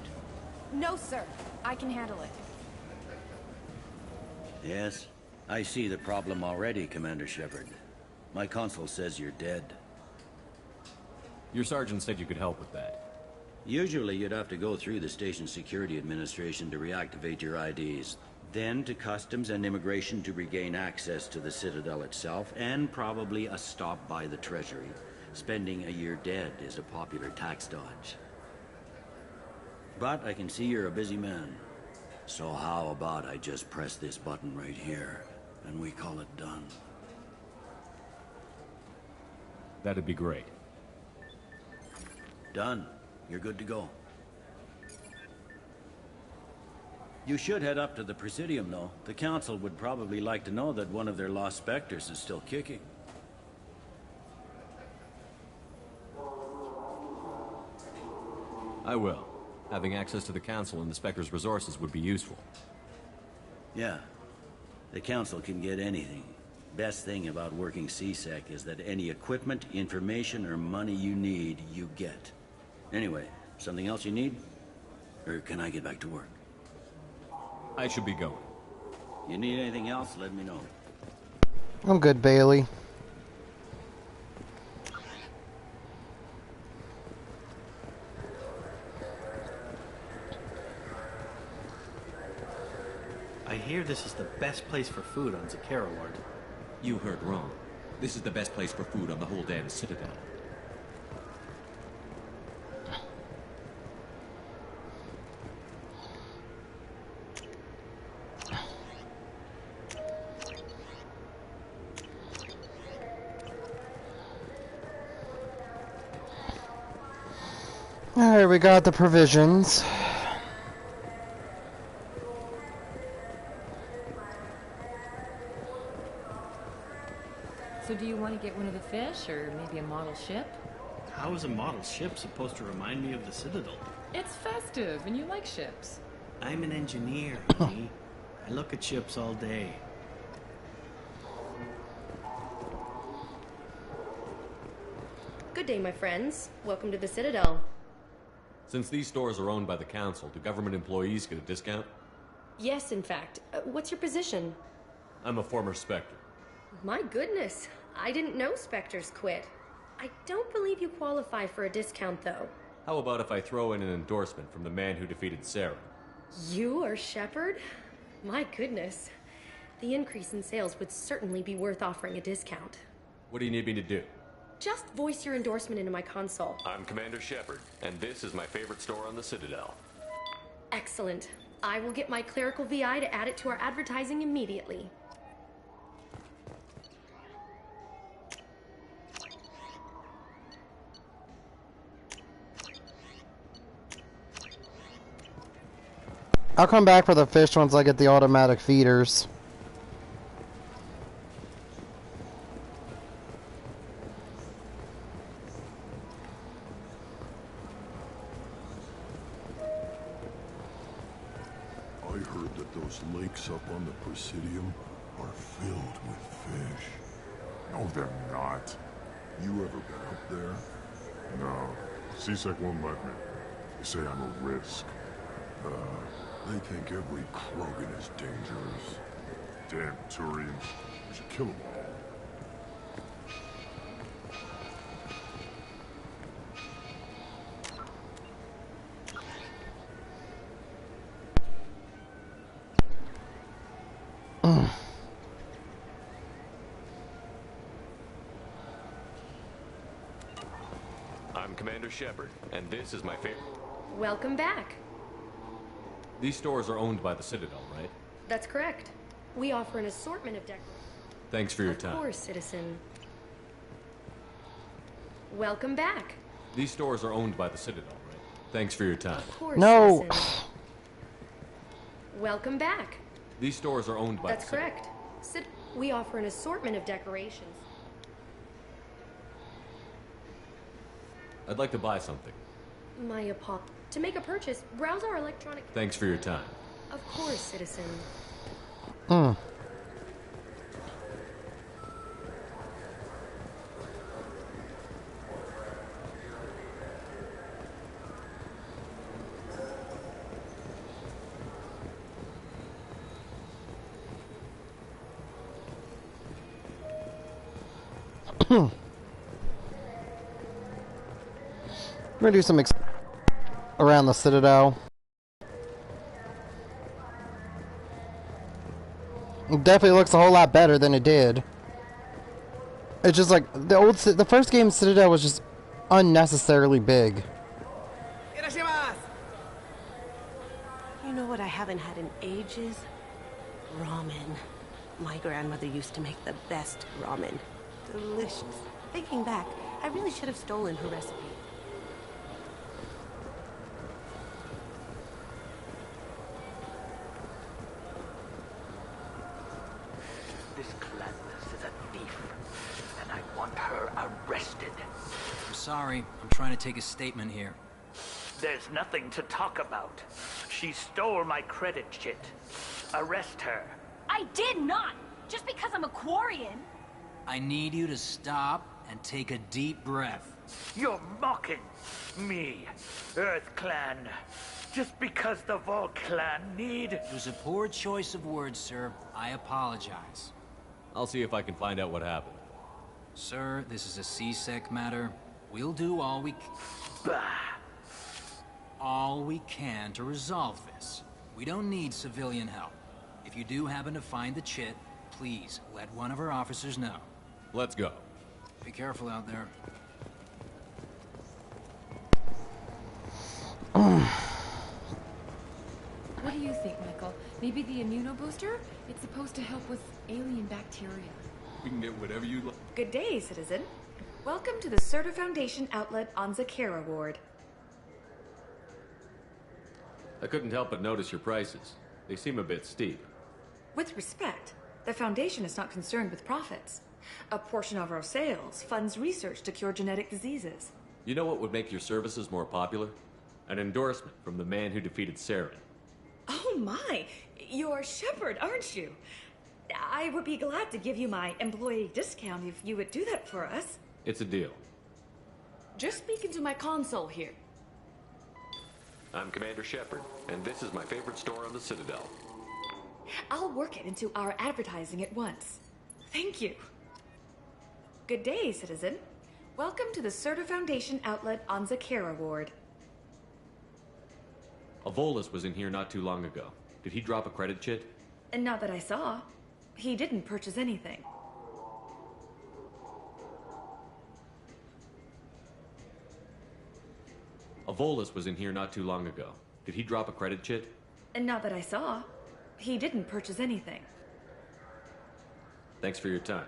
No, sir. I can handle it. Yes? I see the problem already, Commander Shepard. My console says you're dead. Your sergeant said you could help with that. Usually you'd have to go through the Station Security Administration to reactivate your IDs. Then to Customs and Immigration to regain access to the Citadel itself, and probably a stop by the Treasury. Spending a year dead is a popular tax dodge. But I can see you're a busy man. So how about I just press this button right here, and we call it done? That'd be great. Done. You're good to go. You should head up to the Presidium, though. The Council would probably like to know that one of their lost Spectres is still kicking. I will. Having access to the Council and the Spectre's resources would be useful. Yeah. The Council can get anything. Best thing about working CSEC is that any equipment, information, or money you need, you get. Anyway, something else you need? Or can I get back to work? I should be going. You need anything else, let me know. I'm good, Bailey. I hear this is the best place for food on Zakera, Lord. You heard wrong. This is the best place for food on the whole damn Citadel. Alright, we got the provisions. So do you want to get one of the fish, or maybe a model ship? How is a model ship supposed to remind me of the Citadel? It's festive, and you like ships. I'm an engineer, honey. I look at ships all day. Good day, my friends. Welcome to the Citadel. Since these stores are owned by the Council, do government employees get a discount? Yes, in fact. What's your position? I'm a former Spectre. My goodness. I didn't know Spectres quit. I don't believe you qualify for a discount, though. How about if I throw in an endorsement from the man who defeated Saren? You are Shepard? My goodness. The increase in sales would certainly be worth offering a discount. What do you need me to do? Just voice your endorsement into my console. I'm Commander Shepard, and this is my favorite store on the Citadel. Excellent. I will get my clerical VI to add it to our advertising immediately. I'll come back for the fish once I get the automatic feeders. I heard that those lakes up on the Presidium are filled with fish. No, they're not. You ever been up there? No. CSEC won't let me. They say I'm a risk. They think every Krogan is dangerous. Damn Turians. We should kill them all. Commander Shepard, and this is my favorite. Welcome back. These stores are owned by the Citadel, right? That's correct. We offer an assortment of decorations. Thanks for your Of time. course, citizen. Welcome back. These stores are owned by the Citadel, right? Thanks for your time. Of course, No. citizen. Welcome back. These stores are owned by That's the Citadel. correct. We offer an assortment of decorations. I'd like to buy something. My apologies. To make a purchase, browse our electronic... Thanks for your time. Of course, citizen. Hmm. I'm gonna do some around the Citadel. It definitely looks a whole lot better than it did. It's just like the first game Citadel was just unnecessarily big. You know what I haven't had in ages? Ramen. My grandmother used to make the best ramen. Delicious. Thinking back, I really should have stolen her recipe. This Gladness is a thief, and I want her arrested. I'm sorry. I'm trying to take a statement here. There's nothing to talk about. She stole my credit chit. Arrest her. I did not! Just because I'm a Quarian! I need you to stop and take a deep breath. You're mocking me, Earth Clan. Just because the Vol Clan need... It was a poor choice of words, sir. I apologize. I'll see if I can find out what happened. Sir, this is a C-Sec matter. We'll do all we can to resolve this. We don't need civilian help. If you do happen to find the chit, please let one of our officers know. Let's go. Be careful out there. What do you think, Michael? Maybe the immunobooster? It's supposed to help with alien bacteria. We can get whatever you like. Good day, citizen. Welcome to the Serta Foundation outlet on Zakera Ward. I couldn't help but notice your prices. They seem a bit steep. With respect, the Foundation is not concerned with profits. A portion of our sales funds research to cure genetic diseases. You know what would make your services more popular? An endorsement from the man who defeated Saren. Oh my! You're Shepard, aren't you? I would be glad to give you my employee discount if you would do that for us. It's a deal. Just speak into my console here. I'm Commander Shepard, and this is my favorite store on the Citadel. I'll work it into our advertising at once. Thank you. Good day, citizen. Welcome to the Serta Foundation outlet on Zakera Ward. A Volus was in here not too long ago. Did he drop a credit chit? And not that I saw. He didn't purchase anything. A Volus was in here not too long ago. Did he drop a credit chit? And not that I saw. He didn't purchase anything. Thanks for your time.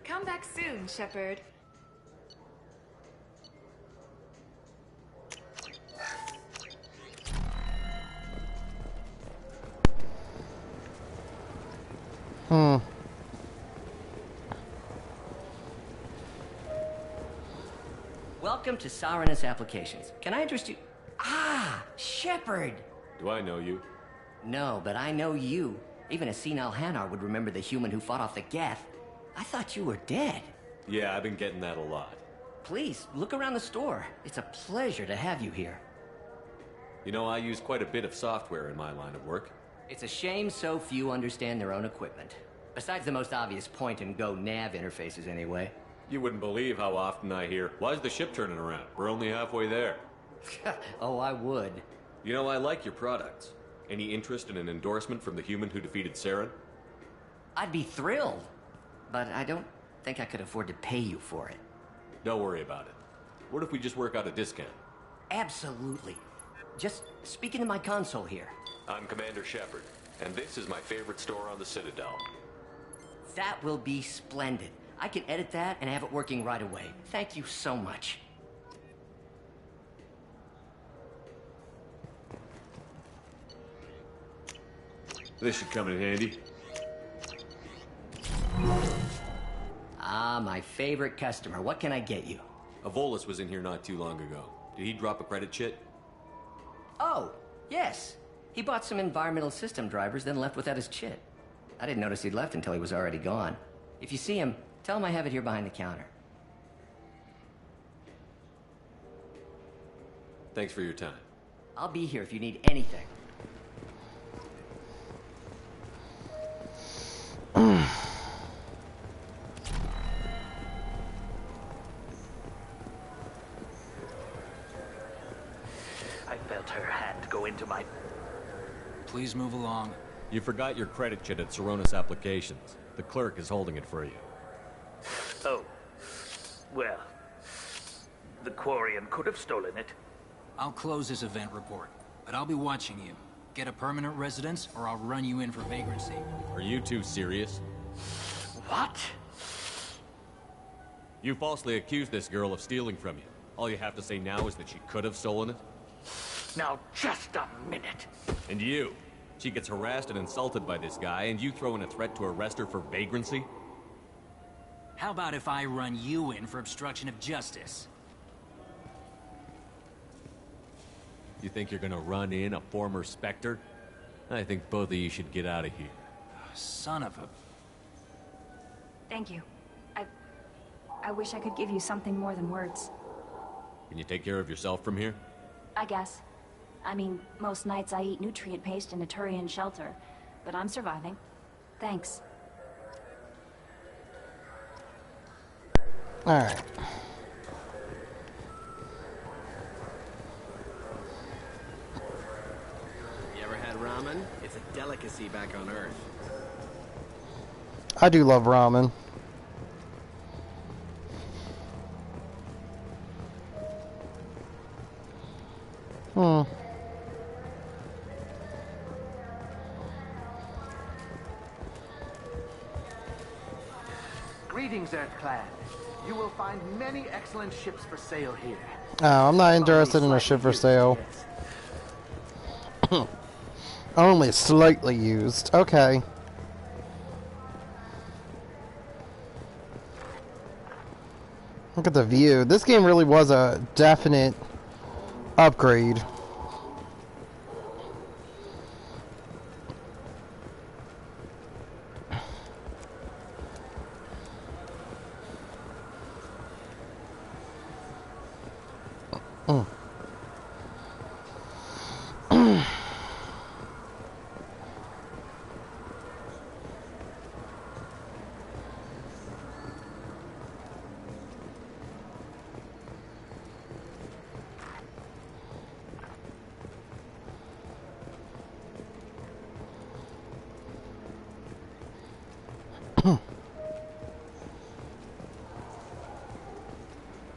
Come back soon, Shepard. Welcome to Sarenus Applications. Can I interest you? Ah, Shepard! Do I know you? No, but I know you. Even a senile Hanar would remember the human who fought off the Geth. I thought you were dead. Yeah, I've been getting that a lot. Please, look around the store. It's a pleasure to have you here. You know, I use quite a bit of software in my line of work. It's a shame so few understand their own equipment. Besides the most obvious point-and-go nav interfaces, anyway. You wouldn't believe how often I hear, "Why's the ship turning around? We're only halfway there." Oh, I would. You know, I like your products. Any interest in an endorsement from the human who defeated Saren? I'd be thrilled. But I don't think I could afford to pay you for it. Don't worry about it. What if we just work out a discount? Absolutely. Just speak into my console here. I'm Commander Shepard, and this is my favorite store on the Citadel. That will be splendid. I can edit that and have it working right away. Thank you so much. This should come in handy. Ah, my favorite customer. What can I get you? Avolis was in here not too long ago. Did he drop a credit chit? Oh, yes. He bought some environmental system drivers, then left without his chit. I didn't notice he'd left until he was already gone. If you see him, tell him I have it here behind the counter. Thanks for your time. I'll be here if you need anything. I felt her hand go into my... Please move along. You forgot your credit chit at Saronis Applications. The clerk is holding it for you. Oh. Well. The Quarian could have stolen it. I'll close this event report, but I'll be watching you. Get a permanent residence, or I'll run you in for vagrancy. Are you two serious? What? You falsely accused this girl of stealing from you. All you have to say now is that she could have stolen it? Now, just a minute. And you? She gets harassed and insulted by this guy, and you throw in a threat to arrest her for vagrancy? How about if I run you in for obstruction of justice? You think you're gonna run in a former Spectre? I think both of you should get out of here. Son of a... Thank you. I wish I could give you something more than words. Can you take care of yourself from here? I guess. I mean, most nights I eat nutrient paste in a Turian shelter, but I'm surviving. Thanks. Alright. You ever had ramen? It's a delicacy back on Earth. I do love ramen. Greetings, Earth Clan. You will find many excellent ships for sale here. Oh, I'm not interested in a ship for sale. Only slightly used. Okay. Look at the view. This game really was a definite upgrade.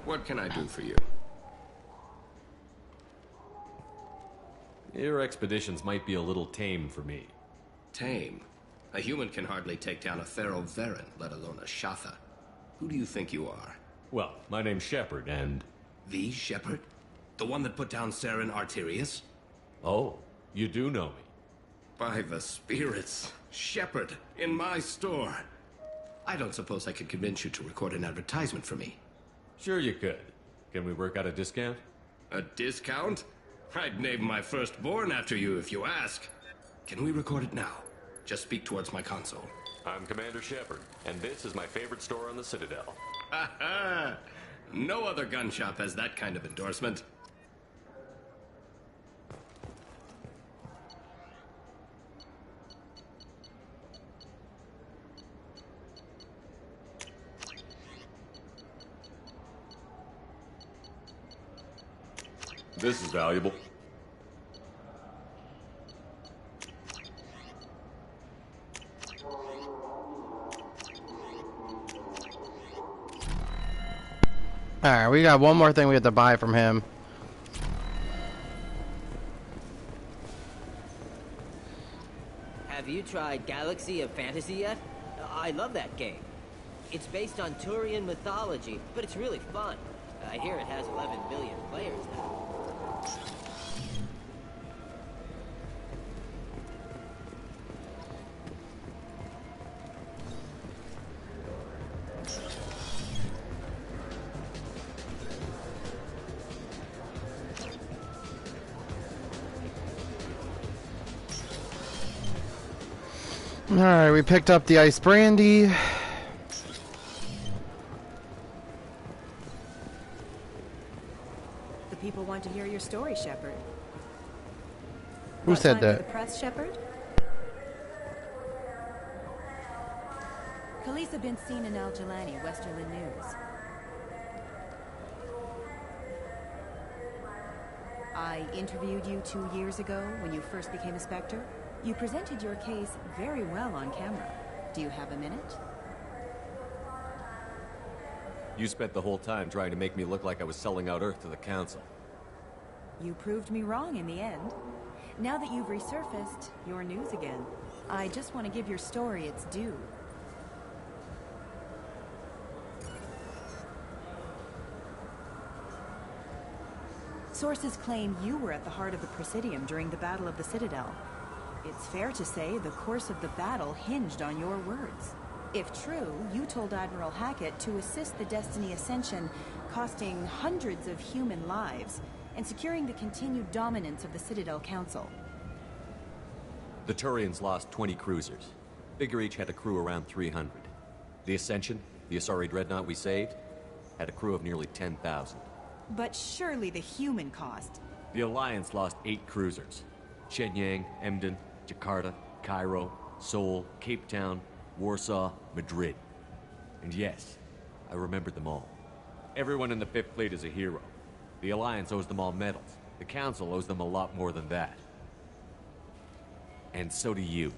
What can I do for you? Your expeditions might be a little tame for me. Tame? A human can hardly take down a Pharaoh Varen, let alone a Shatha. Who do you think you are? Well, my name's Shepard, and... The Shepard? The one that put down Saren Arterius? Oh, you do know me. By the spirits. Shepard, in my store. I don't suppose I could convince you to record an advertisement for me. Sure you could. Can we work out a discount? A discount? I'd name my firstborn after you if you ask. Can we record it now? Just speak towards my console. I'm Commander Shepard, and this is my favorite store on the Citadel. Ha ha! No other gun shop has that kind of endorsement. This is valuable. Alright, we got one more thing we have to buy from him. Have you tried Galaxy of Fantasy yet? I love that game. It's based on Turian mythology, but it's really fun. I hear it has 11 million players now. Alright, we picked up the ice brandy. The people want to hear your story, Shepard. Who said Time for that? the press, Shepard? Khaleesa been seen in Al Jelani, Westerland News. I interviewed you 2 years ago when you first became a Spectre. You presented your case very well on camera. Do you have a minute? You spent the whole time trying to make me look like I was selling out Earth to the Council. You proved me wrong in the end. Now that you've resurfaced, you're news again. I just want to give your story its due. Sources claim you were at the heart of the Presidium during the Battle of the Citadel. It's fair to say the course of the battle hinged on your words. If true, you told Admiral Hackett to assist the Destiny Ascension, costing hundreds of human lives, and securing the continued dominance of the Citadel Council. The Turians lost 20 cruisers. Figure each had a crew around 300. The Ascension, the Asari dreadnought we saved, had a crew of nearly 10,000. But surely the human cost. The Alliance lost 8 cruisers. Shenyang, Emden, Jakarta, Cairo, Seoul, Cape Town, Warsaw, Madrid. And yes, I remembered them all. Everyone in the Fifth Fleet is a hero. The Alliance owes them all medals. The Council owes them a lot more than that. And so do you.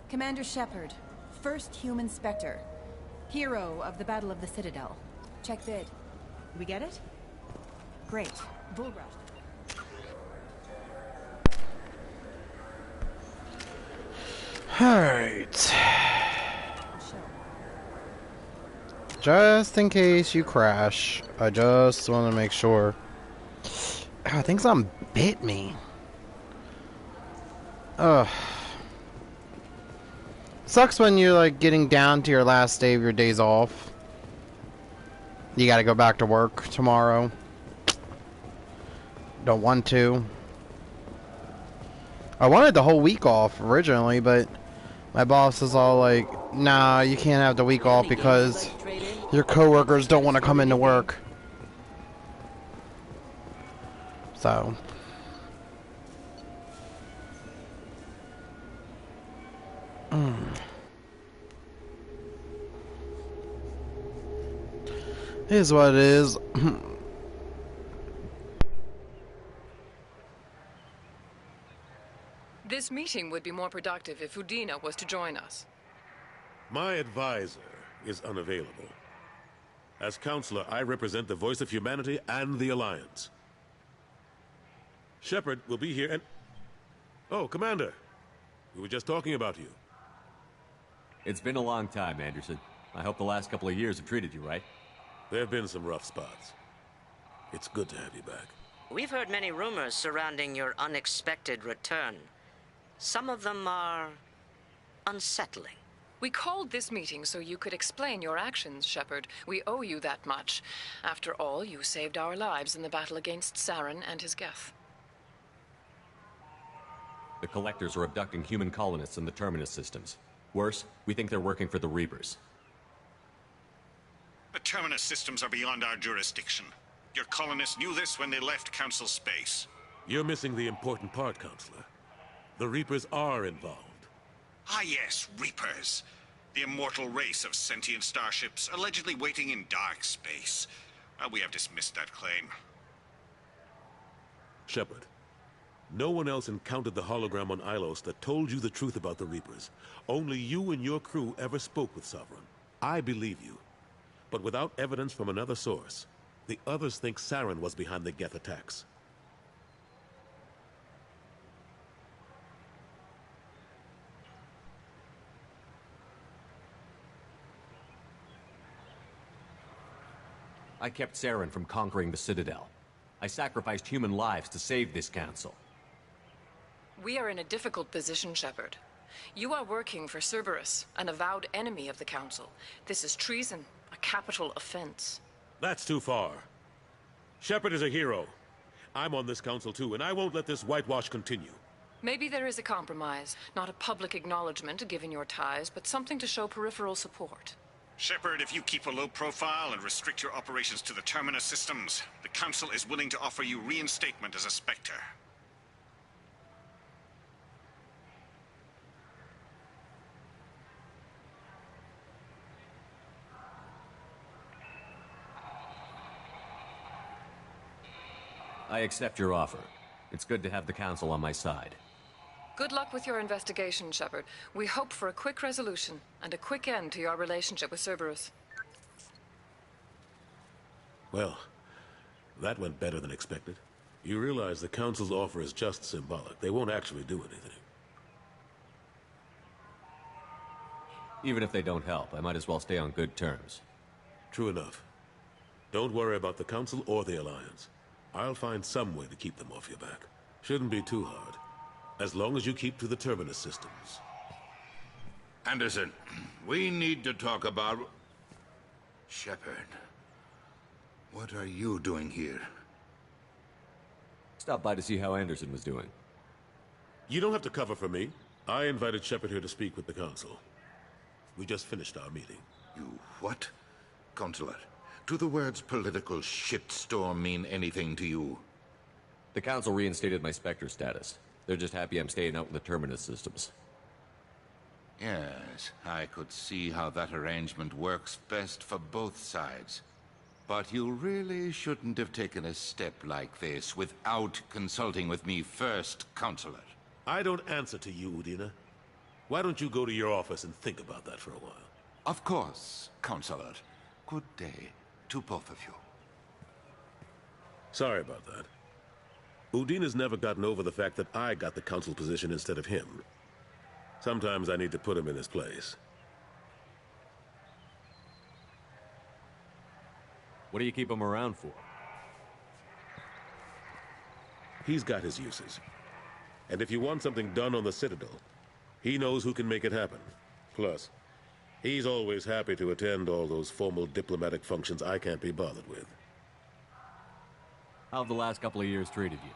Commander Shepard, first human Spectre. Hero of the Battle of the Citadel. Check bid. We get it? Great. Bull rush. Alright. Just in case you crash, I just want to make sure. I think something bit me. Ugh. Sucks when you're like getting down to your last day of your days off. You gotta go back to work tomorrow. Don't want to. I wanted the whole week off originally, but my boss is all like, nah, you can't have the week off because your coworkers don't want to come into work. So. Here's what it is. This meeting would be more productive if Udina was to join us. My advisor is unavailable. As counselor, I represent the voice of humanity and the Alliance. Shepard will be here and... Oh, Commander. We were just talking about you. It's been a long time, Anderson. I hope the last couple of years have treated you right. There have been some rough spots. It's good to have you back. We've heard many rumors surrounding your unexpected return. Some of them are unsettling. We called this meeting so you could explain your actions, Shepard. We owe you that much. After all, you saved our lives in the battle against Saren and his Geth. The Collectors are abducting human colonists in the Terminus systems. Worse, we think they're working for the Reapers. The Terminus systems are beyond our jurisdiction. Your colonists knew this when they left Council space. You're missing the important part, Counselor. The Reapers are involved. Ah yes, Reapers. The immortal race of sentient starships allegedly waiting in dark space. Well, we have dismissed that claim. Shepard, no one else encountered the hologram on Ilos that told you the truth about the Reapers. Only you and your crew ever spoke with Sovereign. I believe you. but without evidence from another source. The others think Saren was behind the Geth attacks. I kept Saren from conquering the Citadel. I sacrificed human lives to save this council. We are in a difficult position, Shepard. You are working for Cerberus, an avowed enemy of the Council. This is treason, a capital offense. That's too far. Shepard is a hero. I'm on this council too, and I won't let this whitewash continue. Maybe there is a compromise. Not a public acknowledgement given your ties, but something to show peripheral support. Shepard, if you keep a low profile and restrict your operations to the Terminus systems, the Council is willing to offer you reinstatement as a Spectre. I accept your offer. It's good to have the Council on my side. Good luck with your investigation, Shepard. We hope for a quick resolution and a quick end to your relationship with Cerberus. Well, that went better than expected. You realize the Council's offer is just symbolic. They won't actually do anything. Even if they don't help, I might as well stay on good terms. True enough. Don't worry about the Council or the Alliance. I'll find some way to keep them off your back. Shouldn't be too hard. As long as you keep to the Terminus systems. Anderson, we need to talk about... Shepard. What are you doing here? Stopped by to see how Anderson was doing. You don't have to cover for me. I invited Shepard here to speak with the Council. We just finished our meeting. You what? Consular, do the words political shitstorm mean anything to you? The Council reinstated my Spectre status. They're just happy I'm staying out in the Terminus systems. Yes, I could see how that arrangement works best for both sides. But you really shouldn't have taken a step like this without consulting with me first, Counselor. I don't answer to you, Udina. Why don't you go to your office and think about that for a while? Of course, Counselor. Good day to both of you. Sorry about that. Udina's never gotten over the fact that I got the Council position instead of him. Sometimes I need to put him in his place. What do you keep him around for? He's got his uses. And if you want something done on the Citadel, he knows who can make it happen. Plus, he's always happy to attend all those formal diplomatic functions I can't be bothered with. How have the last couple of years treated you?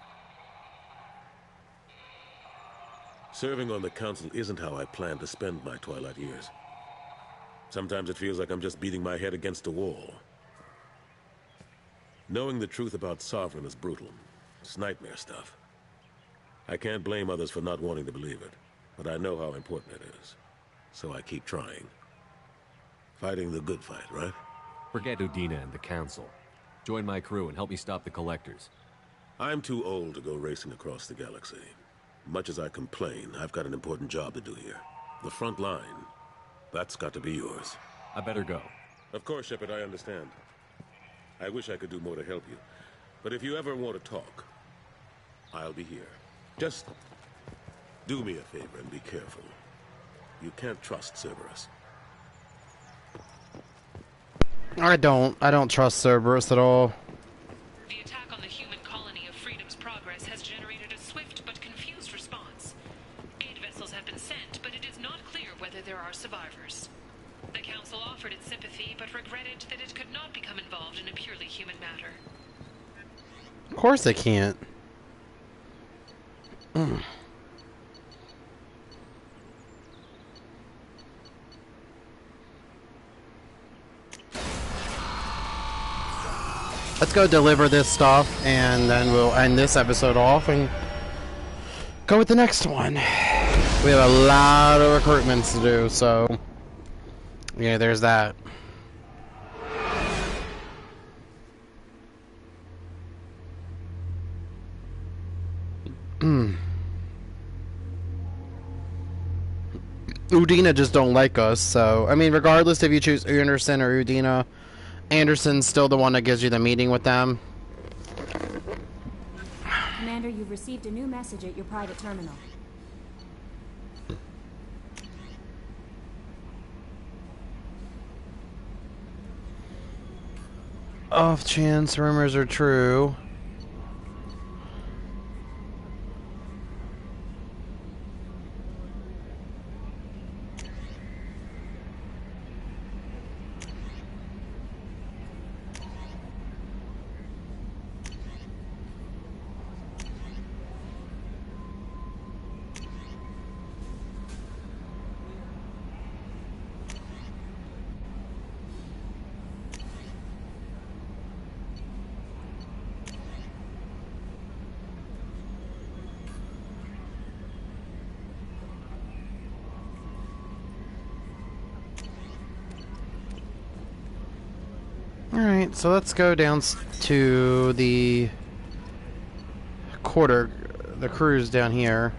Serving on the Council isn't how I plan to spend my twilight years. Sometimes it feels like I'm just beating my head against a wall. Knowing the truth about Sovereign is brutal. It's nightmare stuff. I can't blame others for not wanting to believe it, but I know how important it is. So I keep trying. Fighting the good fight, right? Forget Udina and the Council. Join my crew and help me stop the Collectors. I'm too old to go racing across the galaxy. Much as I complain, I've got an important job to do here. The front line, that's got to be yours. I better go. Of course, Shepard, I understand. I wish I could do more to help you. But if you ever want to talk, I'll be here. Just do me a favor and be careful. You can't trust Cerberus. I don't trust Cerberus at all. The attack on the human colony of Freedom's Progress has generated a swift but confused response. Aid vessels have been sent, but it is not clear whether there are survivors. The Council offered its sympathy, but regretted that it could not become involved in a purely human matter. Of course they can't. Let's go deliver this stuff, and then we'll end this episode off and go with the next one. We have a lot of recruitments to do, so yeah, there's that. Udina just don't like us, so I mean, regardless if you choose Anderson or Udina, Anderson's still the one that gives you the meeting with them. Commander, you've received a new message at your private terminal. Off chance rumors are true. Alright, so let's go down to the the cruise down here.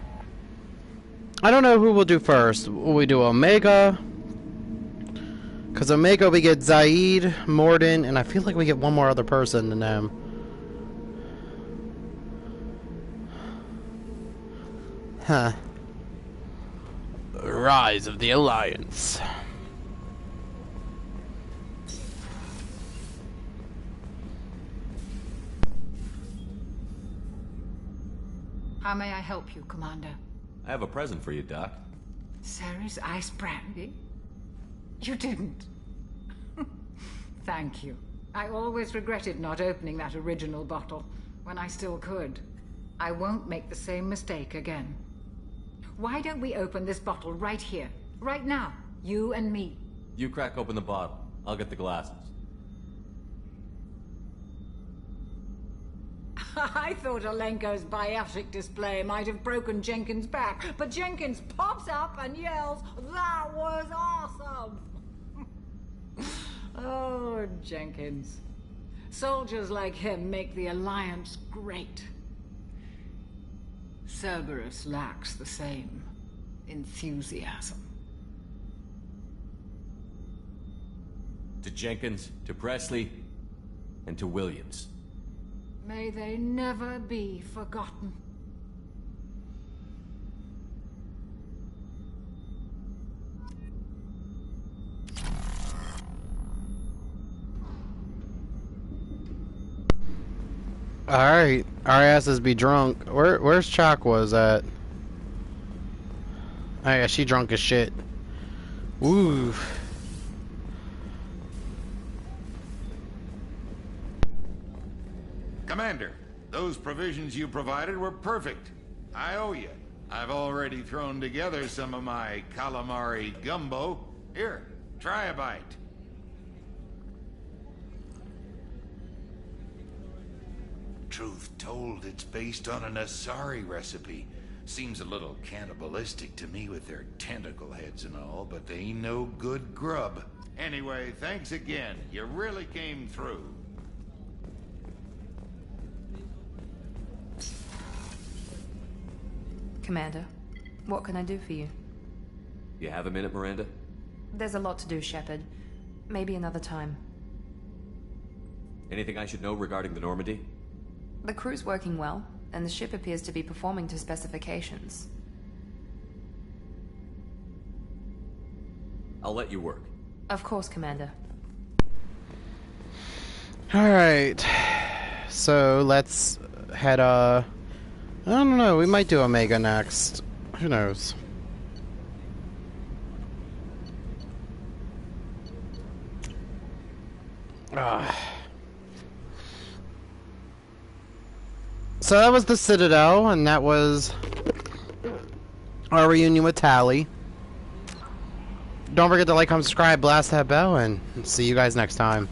I don't know who we'll do first. Will we do Omega? Because Omega we get Zaid, Morden, and I feel like we get one more other person than them. Huh. Rise of the Alliance. How may I help you, Commander? I have a present for you, Doc. Sarah's ice brandy? You didn't. Thank you. I always regretted not opening that original bottle when I still could. I won't make the same mistake again. Why don't we open this bottle right here, right now, you and me? You crack open the bottle. I'll get the glasses. I thought Alenko's biotic display might have broken Jenkins' back, but Jenkins pops up and yells, "That was awesome!" Oh, Jenkins. Soldiers like him make the Alliance great. Cerberus lacks the same enthusiasm. To Jenkins, to Presley, and to Williams. May they never be forgotten. Alright, our asses be drunk. Where's Chakwa's at? Oh yeah, she drunk as shit. Woo. Commander, those provisions you provided were perfect. I owe you. I've already thrown together some of my calamari gumbo. Here, try a bite. Truth told, it's based on an Asari recipe. Seems a little cannibalistic to me with their tentacle heads and all, but they ain't no good grub. Anyway, thanks again. You really came through. Commander, what can I do for you? You have a minute, Miranda? There's a lot to do, Shepard. Maybe another time. Anything I should know regarding the Normandy? The crew's working well, and the ship appears to be performing to specifications. I'll let you work. Of course, Commander. Alright. So, let's head, I don't know, we might do Omega next. Who knows? So that was the Citadel, and that was our reunion with Tali. Don't forget to like, comment, subscribe, blast that bell, and see you guys next time.